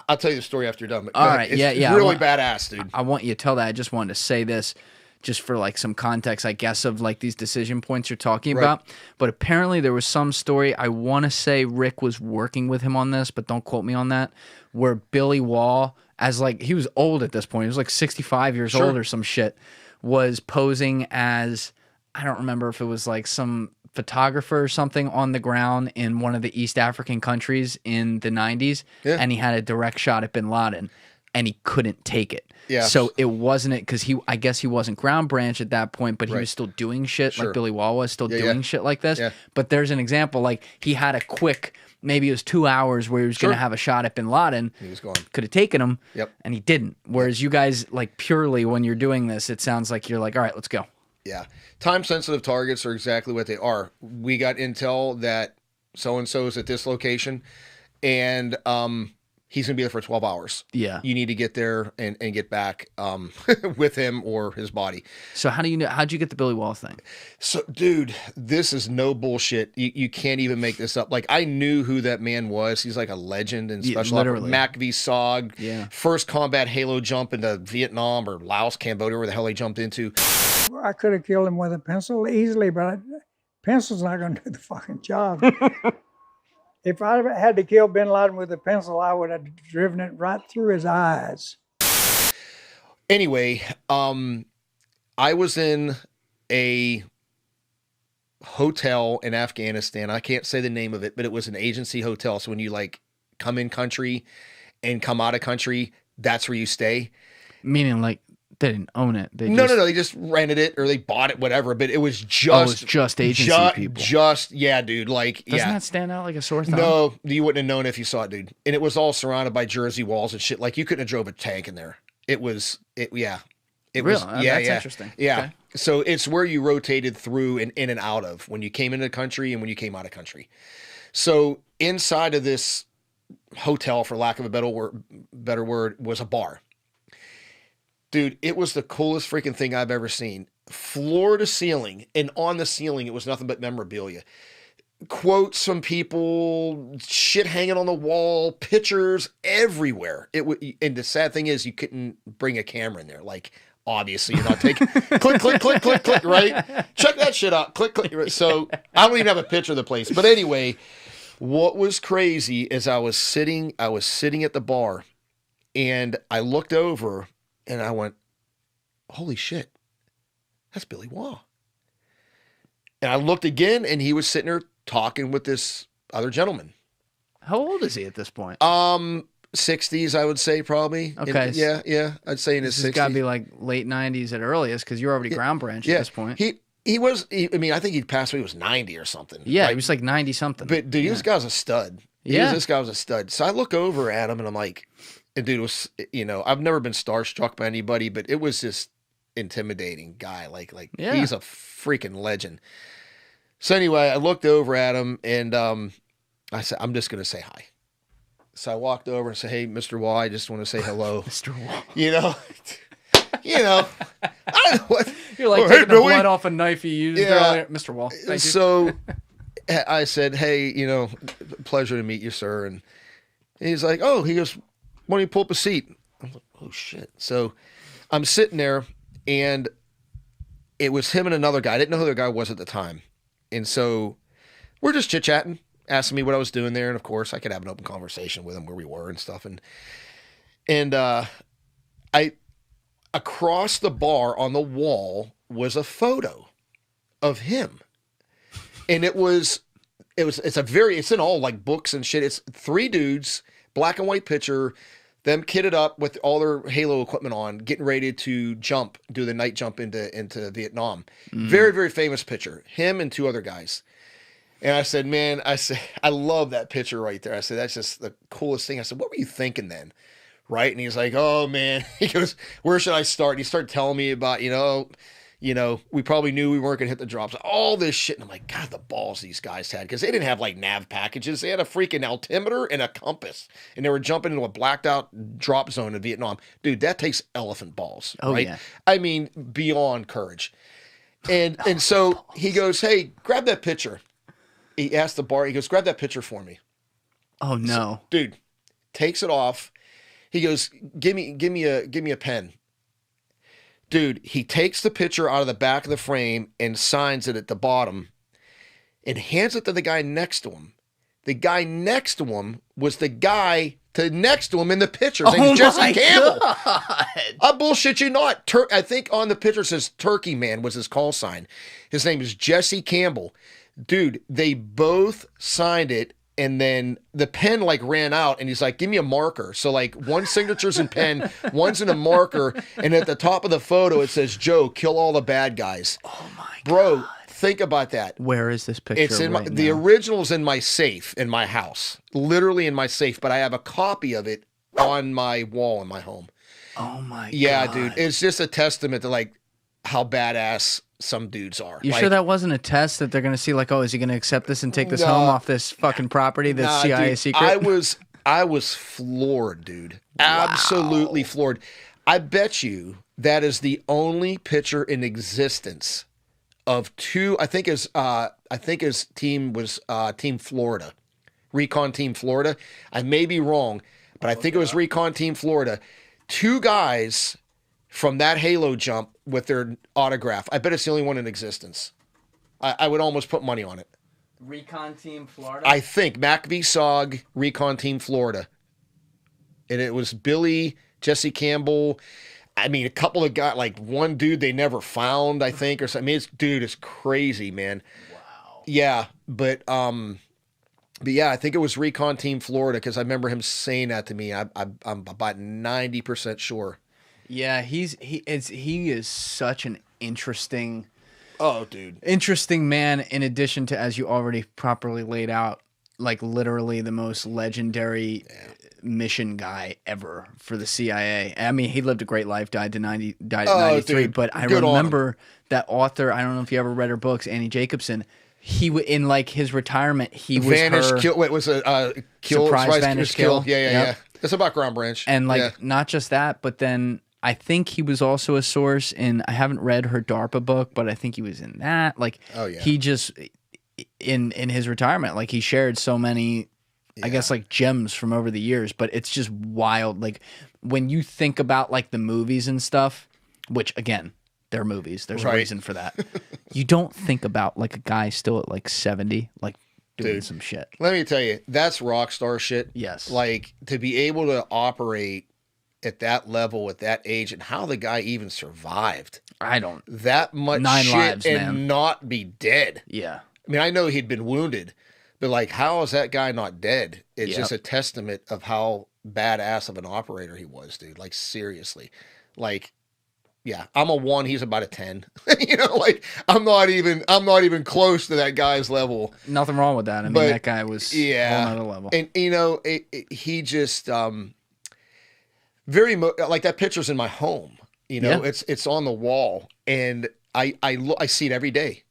I'll tell you the story after you're done. But all right, it's really badass, dude. I want you to tell that. I just wanted to say this just for like some context, I guess, of like these decision points you're talking about. But apparently there was some story, I want to say Rick was working with him on this, but don't quote me on that, where Billy Waugh, as like, he was old at this point, he was like 65 years old or some shit, was posing as, I don't remember if it was like some photographer or something on the ground in one of the East African countries in the 90s, and he had a direct shot at bin Laden, and he couldn't take it. Yeah. So it wasn't it because I guess he wasn't ground branch at that point, but he was still doing shit like Billy Waugh was still doing shit like this. Yeah. But there's an example, like he had a quick, maybe it was 2 hours where he was going to have a shot at bin Laden. He was gone. Could have taken him, and he didn't. Whereas you guys, like purely when you're doing this, it sounds like you're like, all right, let's go. Yeah. Time-sensitive targets are exactly what they are. We got intel that so-and-so is at this location, and he's going to be there for 12 hours. Yeah. You need to get there and get back with him or his body. So how do you know? How'd you get the Billy Waugh thing? So, dude, this is no bullshit. You can't even make this up. Like, I knew who that man was. He's like a legend in special operations. Mac V. Sog. Yeah. First combat Halo jump into Vietnam or Laos, Cambodia, where the hell he jumped into. I could have killed him with a pencil easily, but pencil's not going to do the fucking job. If I had to kill bin Laden with a pencil, I would have driven it right through his eyes. Anyway, I was in a hotel in Afghanistan. I can't say the name of it, but it was an agency hotel. So when you like come in country and come out of country, that's where you stay. Meaning like they didn't own it. No. They just rented it or they bought it, whatever. But it was just agency people. Yeah, dude. Like, doesn't that stand out like a sore thumb? No, you wouldn't have known if you saw it, dude. And it was all surrounded by Jersey walls and shit. Like you couldn't have drove a tank in there. It was. That's interesting. Yeah. Okay. So it's where you rotated through and in and out of when you came into the country and when you came out of country. So inside of this hotel, for lack of a better word, was a bar. Dude, it was the coolest freaking thing I've ever seen. Floor to ceiling, and on the ceiling, it was nothing but memorabilia. Quotes from people, shit hanging on the wall, pictures everywhere. And the sad thing is, you couldn't bring a camera in there. Like, obviously, you're not taking click, right? Check that shit out. Click. So I don't even have a picture of the place. But anyway, what was crazy is I was sitting at the bar, and I looked over. And I went, holy shit, that's Billy Waugh. And I looked again, and he was sitting there talking with this other gentleman. How old is he at this point? 60s, I would say, probably. Okay. Yeah. I'd say in his 60s. It's got to be like late 90s at earliest, because you're already ground branch at this point. He was, I think he'd passed away, he was 90 or something. Yeah, he was like 90-something. But dude, this guy was a stud. This guy was a stud. So I look over at him, and I'm like... And dude, it was, I've never been starstruck by anybody, but it was just intimidating guy. Like Yeah. he's a freaking legend. So anyway, I looked over at him and I said, I'm just gonna say hi. So I walked over and said, "Hey, Mr. Waugh, I just want to say hello." Mr. Waugh. You know, I don't know what. You're like taking the blood off a knife you used earlier. Mr. Waugh, thank you. So I said, "Hey, pleasure to meet you, sir." And he's like, "Oh," he goes, "Why don't you pull up a seat?" I'm like, "Oh shit!" So I'm sitting there, and it was him and another guy. I didn't know who the other guy was at the time, and so we're just chit chatting, asking me what I was doing there, and of course I could have an open conversation with him where we were and stuff, and I across the bar on the wall was a photo of him, and it's in all like books and shit. It's 3 dudes, black and white picture, them kitted up with all their Halo equipment on, getting ready to do the night jump into Vietnam. Very, very famous picture. Him and 2 other guys. And I said, man, I love that picture right there. I said, that's just the coolest thing. I said, what were you thinking then? Right. And he's like, oh man, he goes, where should I start? And he started telling me about, we probably knew we weren't going to hit the drops, all this shit. And I'm like, God, the balls these guys had, because they didn't have like nav packages. They had a freaking altimeter and a compass, and they were jumping into a blacked out drop zone in Vietnam. Dude, that takes elephant balls. Oh, right? Yeah. I mean, beyond courage. And so he goes, hey, grab that picture. He asked the bar, he goes, grab that picture for me. Oh no. So, dude, takes it off. He goes, give me a pen. Dude, he takes the picture out of the back of the frame and signs it at the bottom and hands it to the guy next to him. The guy next to him was the guy next to him in the picture. His name is Jesse Campbell. I bullshit you not. I think on the picture it says Turkey Man was his call sign. His name is Jesse Campbell. Dude, they both signed it, and then the pen like ran out, and he's like, give me a marker. So like one signature's in pen, one's in a marker, and at the top of the photo it says, Joe, kill all the bad guys. Oh my God. Bro, think about that. Where is this picture? It's in the original's in my safe in my house. Literally in my safe, but I have a copy of it on my wall in my home. Oh my God. Yeah, dude. It's just a testament to like how badass some dudes are. You sure that wasn't a test that they're going to see like, oh, is he going to accept this and take this home off this fucking property that's CIA dude, secret? I was floored, dude. Wow. Absolutely floored. I bet you that is the only picture in existence of 2, I think his team was Team Florida. Recon Team Florida. I may be wrong, but I think it was Recon Team Florida. 2 guys from that Halo jump with their autograph. I bet it's the only one in existence. I would almost put money on it. Recon Team Florida? I think Mac V. Sog, Recon Team Florida. And it was Billy, Jesse Campbell. I mean, a couple of guys, like one dude they never found, I think, or something. I mean, it's crazy, man. Wow. Yeah, but yeah, I think it was Recon Team Florida, because I remember him saying that to me. I'm about 90% sure. Yeah, he is such an interesting man, in addition to, as you already properly laid out, like literally the most legendary mission guy ever for the CIA. I mean, he lived a great life, died at 93, dude, but I remember that author, I don't know if you ever read her books, Annie Jacobson, in like his retirement, he was Vanished, her... Kill, wait, was it Kill? Surprise, Vanish, Kill. Yeah. It's about Ground Branch. And like, not just that, but then I think he was also a source in, I haven't read her DARPA book, but I think he was in that. Like, he just, in his retirement, like he shared so many, I guess, like gems from over the years, but it's just wild. Like when you think about like the movies and stuff, which again, they're movies, there's a reason for that. You don't think about like a guy still at like 70, like doing some shit. Let me tell you, that's rock star shit. Yes. Like to be able to operate at that level at that age, and how the guy even survived. I don't. That much 9 shit lives, and man. not be dead. Yeah. I mean, I know he'd been wounded, but like, how is that guy not dead? It's just a testament of how badass of an operator he was, dude. Like seriously, like, yeah, I'm a 1. He's about a 10. Like I'm not even close to that guy's level. Nothing wrong with that. I mean, that guy was a whole nother level. And he just, like that picture's in my home. You know, Yeah. it's on the wall, and I see it every day,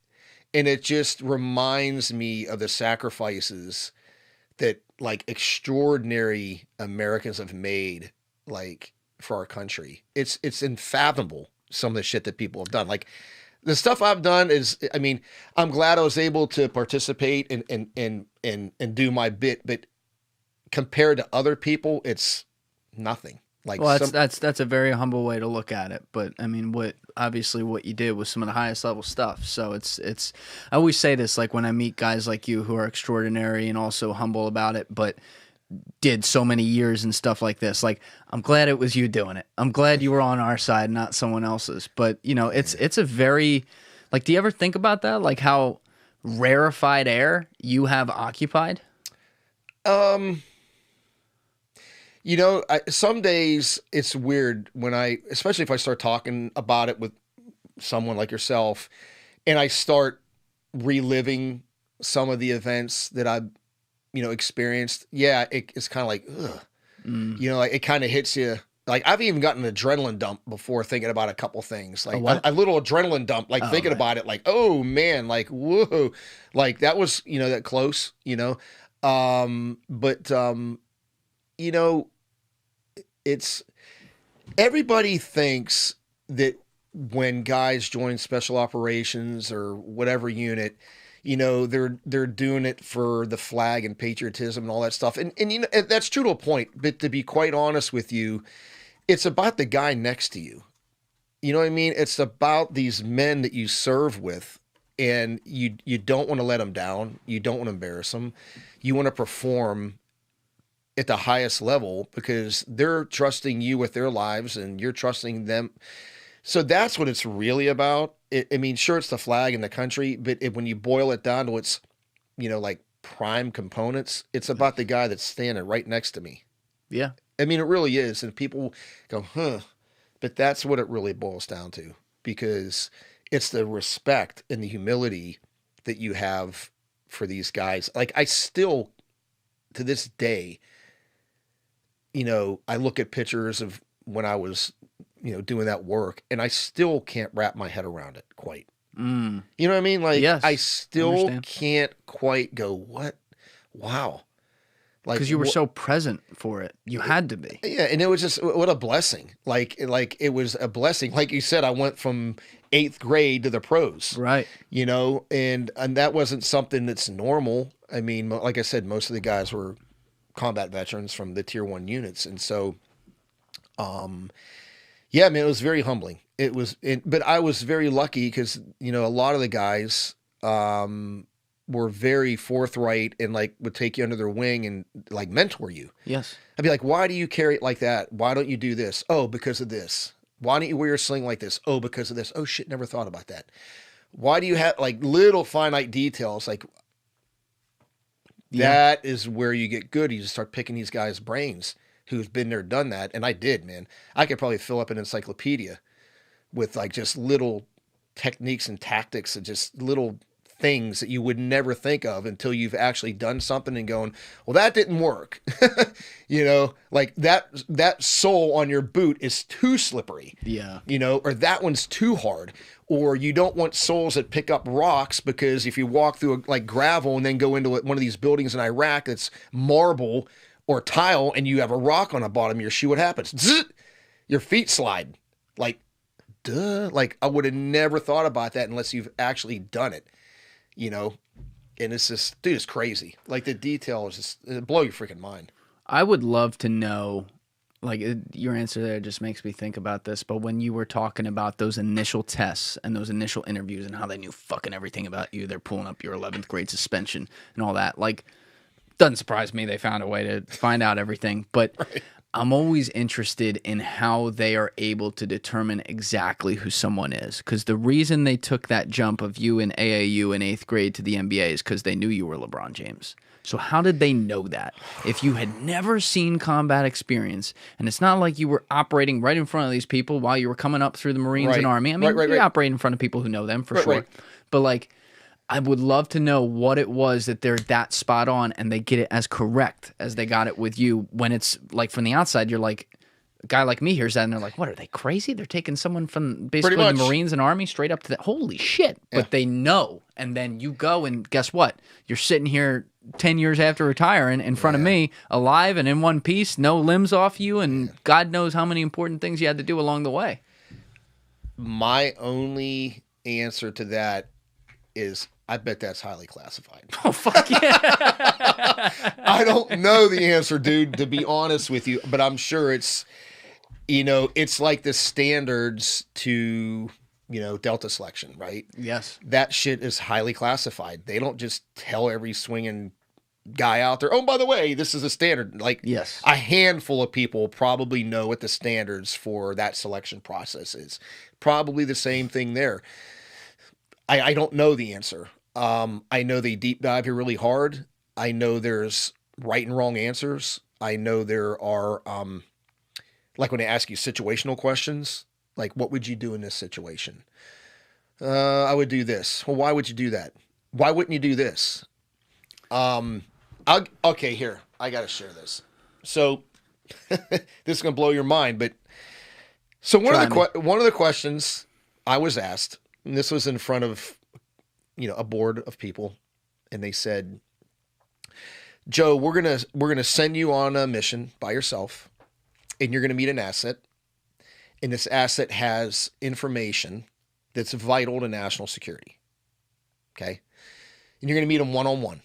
and it just reminds me of the sacrifices that like extraordinary Americans have made, like for our country. It's unfathomable some of the shit that people have done. Like the stuff I've done is, I mean, I'm glad I was able to participate and do my bit, but compared to other people, it's nothing. Like Well, that's a very humble way to look at it, but I mean, obviously what you did was some of the highest level stuff. So it's I always say this, like when I meet guys like you who are extraordinary and also humble about it, but did so many years and stuff like this. Like, I'm glad it was you doing it. I'm glad you were on our side, not someone else's. But you know, it's a very, like, do you ever think about that? Like how rarefied air you have occupied? You know, some days it's weird when especially if I start talking about it with someone like yourself, and I start reliving some of the events that I've, experienced. Yeah, it's kind of like, ugh. Like it kind of hits you. Like I've even gotten an adrenaline dump before thinking about a couple things. Like a little adrenaline dump, like thinking about it, like, oh man, like, whoa, like that was, that close, it's everybody thinks that when guys join special operations or whatever unit, they're doing it for the flag and patriotism and all that stuff. And that's true to a point, but to be quite honest with you, it's about the guy next to you. You know what I mean? It's about these men that you serve with, and you don't want to let them down. You don't want to embarrass them. You want to perform at the highest level because they're trusting you with their lives and you're trusting them. So that's what it's really about. Sure, it's the flag and the country, but when you boil it down to its, like prime components, it's about the guy that's standing right next to me. Yeah. It really is. And people go, huh, but that's what it really boils down to, because it's the respect and the humility that you have for these guys. Like I still, to this day, I look at pictures of when I was, doing that work, and I still can't wrap my head around it quite. You know what I mean? Like, yes, I still can't quite go, what? Wow. Like, because you were so present for it. You had to be. Yeah. And it was just, what a blessing. Like it was a blessing. Like you said, I went from 8th grade to the pros. Right. And that wasn't something that's normal. I mean, like I said, most of the guys were combat veterans from the tier 1 units. And so, yeah, man, it was very humbling. It was, but I was very lucky because, a lot of the guys, were very forthright and like would take you under their wing and like mentor you. Yes. I'd be like, why do you carry it like that? Why don't you do this? Oh, because of this. Why don't you wear your sling like this? Oh, because of this. Oh shit, never thought about that. Why do you have like little finite details? Like that is where you get good. You just start picking these guys' brains who's been there, done that. And I did, man. I could probably fill up an encyclopedia with like just little techniques and tactics and just little things that you would never think of until you've actually done something and going, well, that didn't work. Like that sole on your boot is too slippery. Yeah. Or that one's too hard. Or you don't want soles that pick up rocks, because if you walk through like gravel and then go into one of these buildings in Iraq that's marble or tile and you have a rock on the bottom of your shoe, what happens? Zzz, your feet slide. Like, duh. Like I would have never thought about that unless you've actually done it. And it's just, dude, it's crazy. Like the detail is just, it blow your freaking mind. I would love to know, like your answer there just makes me think about this, but when you were talking about those initial tests and those initial interviews and how they knew fucking everything about you, they're pulling up your 11th grade suspension and all that, like, doesn't surprise me they found a way to find out everything, but right. I'm always interested in how they are able to determine exactly who someone is. Because the reason they took that jump of you in AAU in 8th grade to the NBA is because they knew you were LeBron James. So how did they know that? If you had never seen combat experience, and it's not like you were operating right in front of these people while you were coming up through the Marines and Army. I mean, you operate in front of people who know them for sure. Right. But like, I would love to know what it was that they're that spot on and they get it as correct as they got it with you, when it's like from the outside, you're like, A guy like me hears that and they're like, what, are they crazy? They're taking someone from basically the Marines and Army straight up to that. Holy shit. Yeah. But they know. And then you go and guess what? You're sitting here 10 years after retiring in front of me, alive and in one piece, no limbs off you, and God knows how many important things you had to do along the way. My only answer to that is, I bet that's highly classified. Oh, fuck yeah. I don't know the answer, dude, to be honest with you, but I'm sure it's, you know, it's like the standards to, you know, Delta selection, right? Yes. That shit is highly classified. They don't just tell every swinging guy out there, oh, by the way, this is a standard. Like, yes, a handful of people probably know what the standards for that selection process is. Probably the same thing there. I don't know the answer. I know they deep dive here really hard. I know there's right and wrong answers. I know there are, like when they ask you situational questions, like, what would you do in this situation? I would do this. Well, why would you do that? Why wouldn't you do this? Okay, here, I got to share this. So this is going to blow your mind, but so one of the questions I was asked, and this was in front of, you know, a board of people, and they said, Joe, we're going to send you on a mission by yourself, and you're going to meet an asset, and this asset has information that's vital to national security. Okay? And you're going to meet him one-on-one.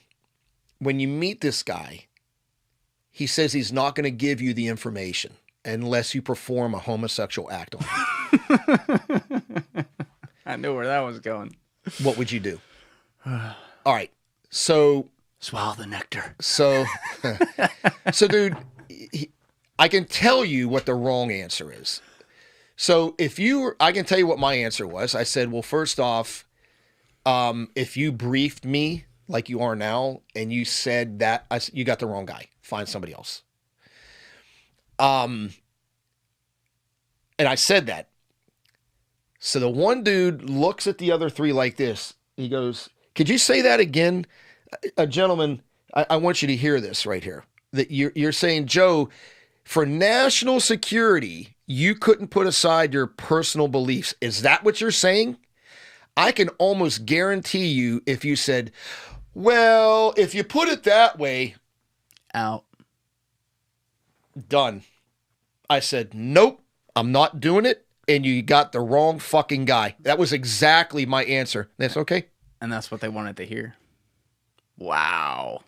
When you meet this guy, he says he's not going to give you the information unless you perform a homosexual act on him. I knew where that was going. What would you do? All right. So swallow the nectar. So dude, I can tell you what the wrong answer is. So I can tell you what my answer was. I said, well, first off, if you briefed me like you are now, and you said that, you got the wrong guy. Find somebody else. And I said that. So the one dude looks at the other three like this. He goes, could you say that again? Gentlemen, I want you to hear this right here. That you're saying, Joe, for national security, you couldn't put aside your personal beliefs. Is that what you're saying? I can almost guarantee you if you said, well, if you put it that way. Out. Done. I said, nope, I'm not doing it. And you got the wrong fucking guy. That was exactly my answer. That's okay. And that's what they wanted to hear. Wow.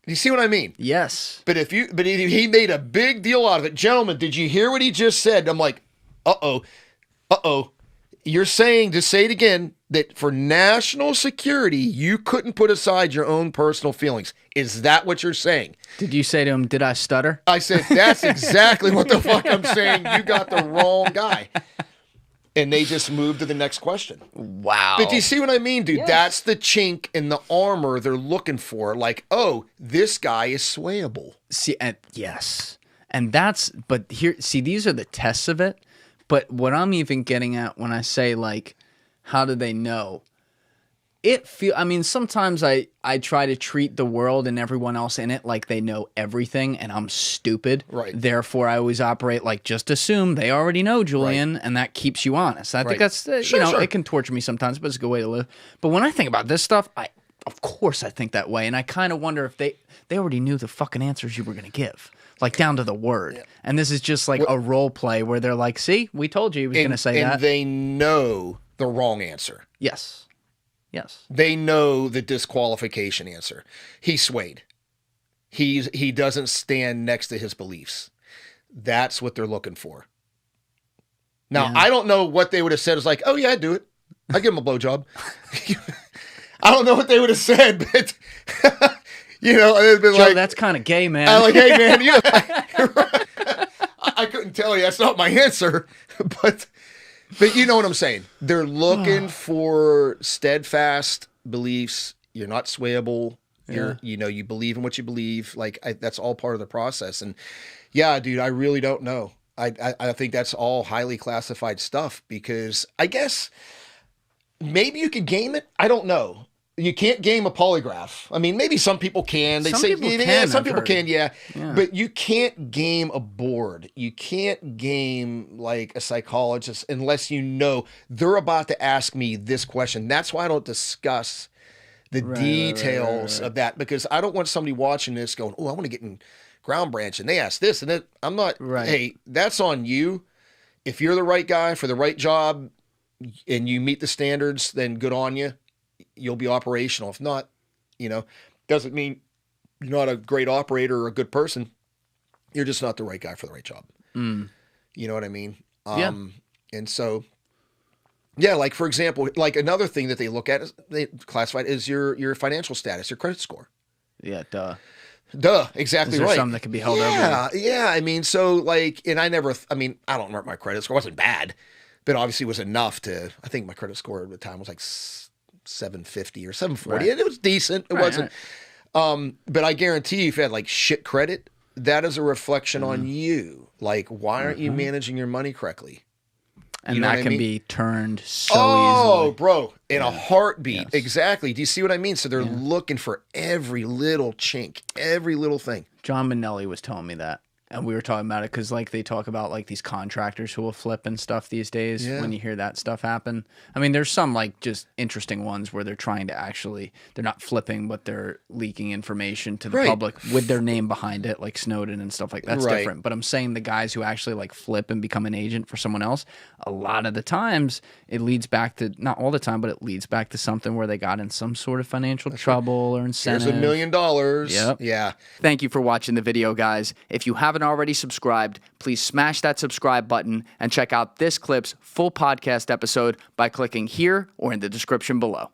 You see what I mean? Yes. But he made a big deal out of it. Gentlemen, did you hear what he just said? I'm like, uh-oh. You're saying, to say it again, that for national security, you couldn't put aside your own personal feelings. Is that what you're saying? Did you say to him, did I stutter? I said, that's exactly what the fuck I'm saying. You got the wrong guy. And they just moved to the next question. Wow. But do you see what I mean, dude? Yes. That's the chink in the armor they're looking for. Like, oh, this guy is swayable. See, yes. And but here, see, these are the tests of it. But what I'm even getting at when I say, like, how do they know? I mean, sometimes I try to treat the world and everyone else in it like they know everything, and I'm stupid. Right. Therefore, I always operate like, just assume they already know, Julian, and that keeps you honest. I think that's, sure. It can torture me sometimes, but it's a good way to live. But when I think about this stuff, of course I think that way, and I kind of wonder if they already knew the fucking answers you were going to give. Like, down to the word. Yeah. And this is just like a role play where they're like, see, we told you he was going to say that. And they know the wrong answer. Yes. Yes. They know the disqualification answer. He swayed. He doesn't stand next to his beliefs. That's what they're looking for. Now, I don't know what they would have said. It's like, oh, yeah, I'd do it. I'd give him a blowjob. I don't know what they would have said, but... You know, it'd been Joe, like, that's kind of gay, man. I'm like, hey, man, I couldn't tell you. That's not my answer. But you know what I'm saying. They're looking for steadfast beliefs. You're not swayable. You believe in what you believe. Like, that's all part of the process. And yeah, dude, I really don't know. I think that's all highly classified stuff, because I guess maybe you could game it. I don't know. You can't game a polygraph. I mean, maybe some people can. They Some say, people yeah, can, some I've people heard. can, yeah. Yeah. But you can't game a board. You can't game like a psychologist unless you know they're about to ask me this question. That's why I don't discuss the details of that, because I don't want somebody watching this going, oh, I want to get in ground branch and they ask this and then I'm not. Right. Hey, that's on you. If you're the right guy for the right job and you meet the standards, then good on you. You'll be operational. If not, doesn't mean you're not a great operator or a good person. You're just not the right guy for the right job. Mm. You know what I mean? Yeah. And so, yeah, like for example, like another thing that they look at is they classify it is your financial status, your credit score. Yeah, duh. Duh, exactly Is there right. something that can be held over? Yeah. I mean, so like, and I don't remember my credit score. It wasn't bad, but obviously it was enough to, I think my credit score at the time was like 750 or 740. Right. And it was decent. It wasn't. But I guarantee you, if you had like shit credit, that is a reflection on you. Like, why aren't you managing your money correctly? And You know that what I can mean? be turned so Oh, easily. bro, in a heartbeat. Yes. Exactly. Do you see what I mean? So they're looking for every little chink, every little thing. John Minnelli was telling me that. And we were talking about it because, like, they talk about, like, these contractors who will flip and stuff these days when you hear that stuff happen. I mean, there's some, like, just interesting ones where they're trying to actually, they're not flipping, but they're leaking information to the Right. public with their name behind it, like Snowden and stuff like that. That's Right. different. But I'm saying the guys who actually, like, flip and become an agent for someone else, a lot of the times it leads back to, not all the time, but it leads back to something where they got in some sort of financial trouble or incentive. There's $1 million. Yep. Yeah. Thank you for watching the video, guys. If you haven't already subscribed, please smash that subscribe button and check out this clip's full podcast episode by clicking here or in the description below.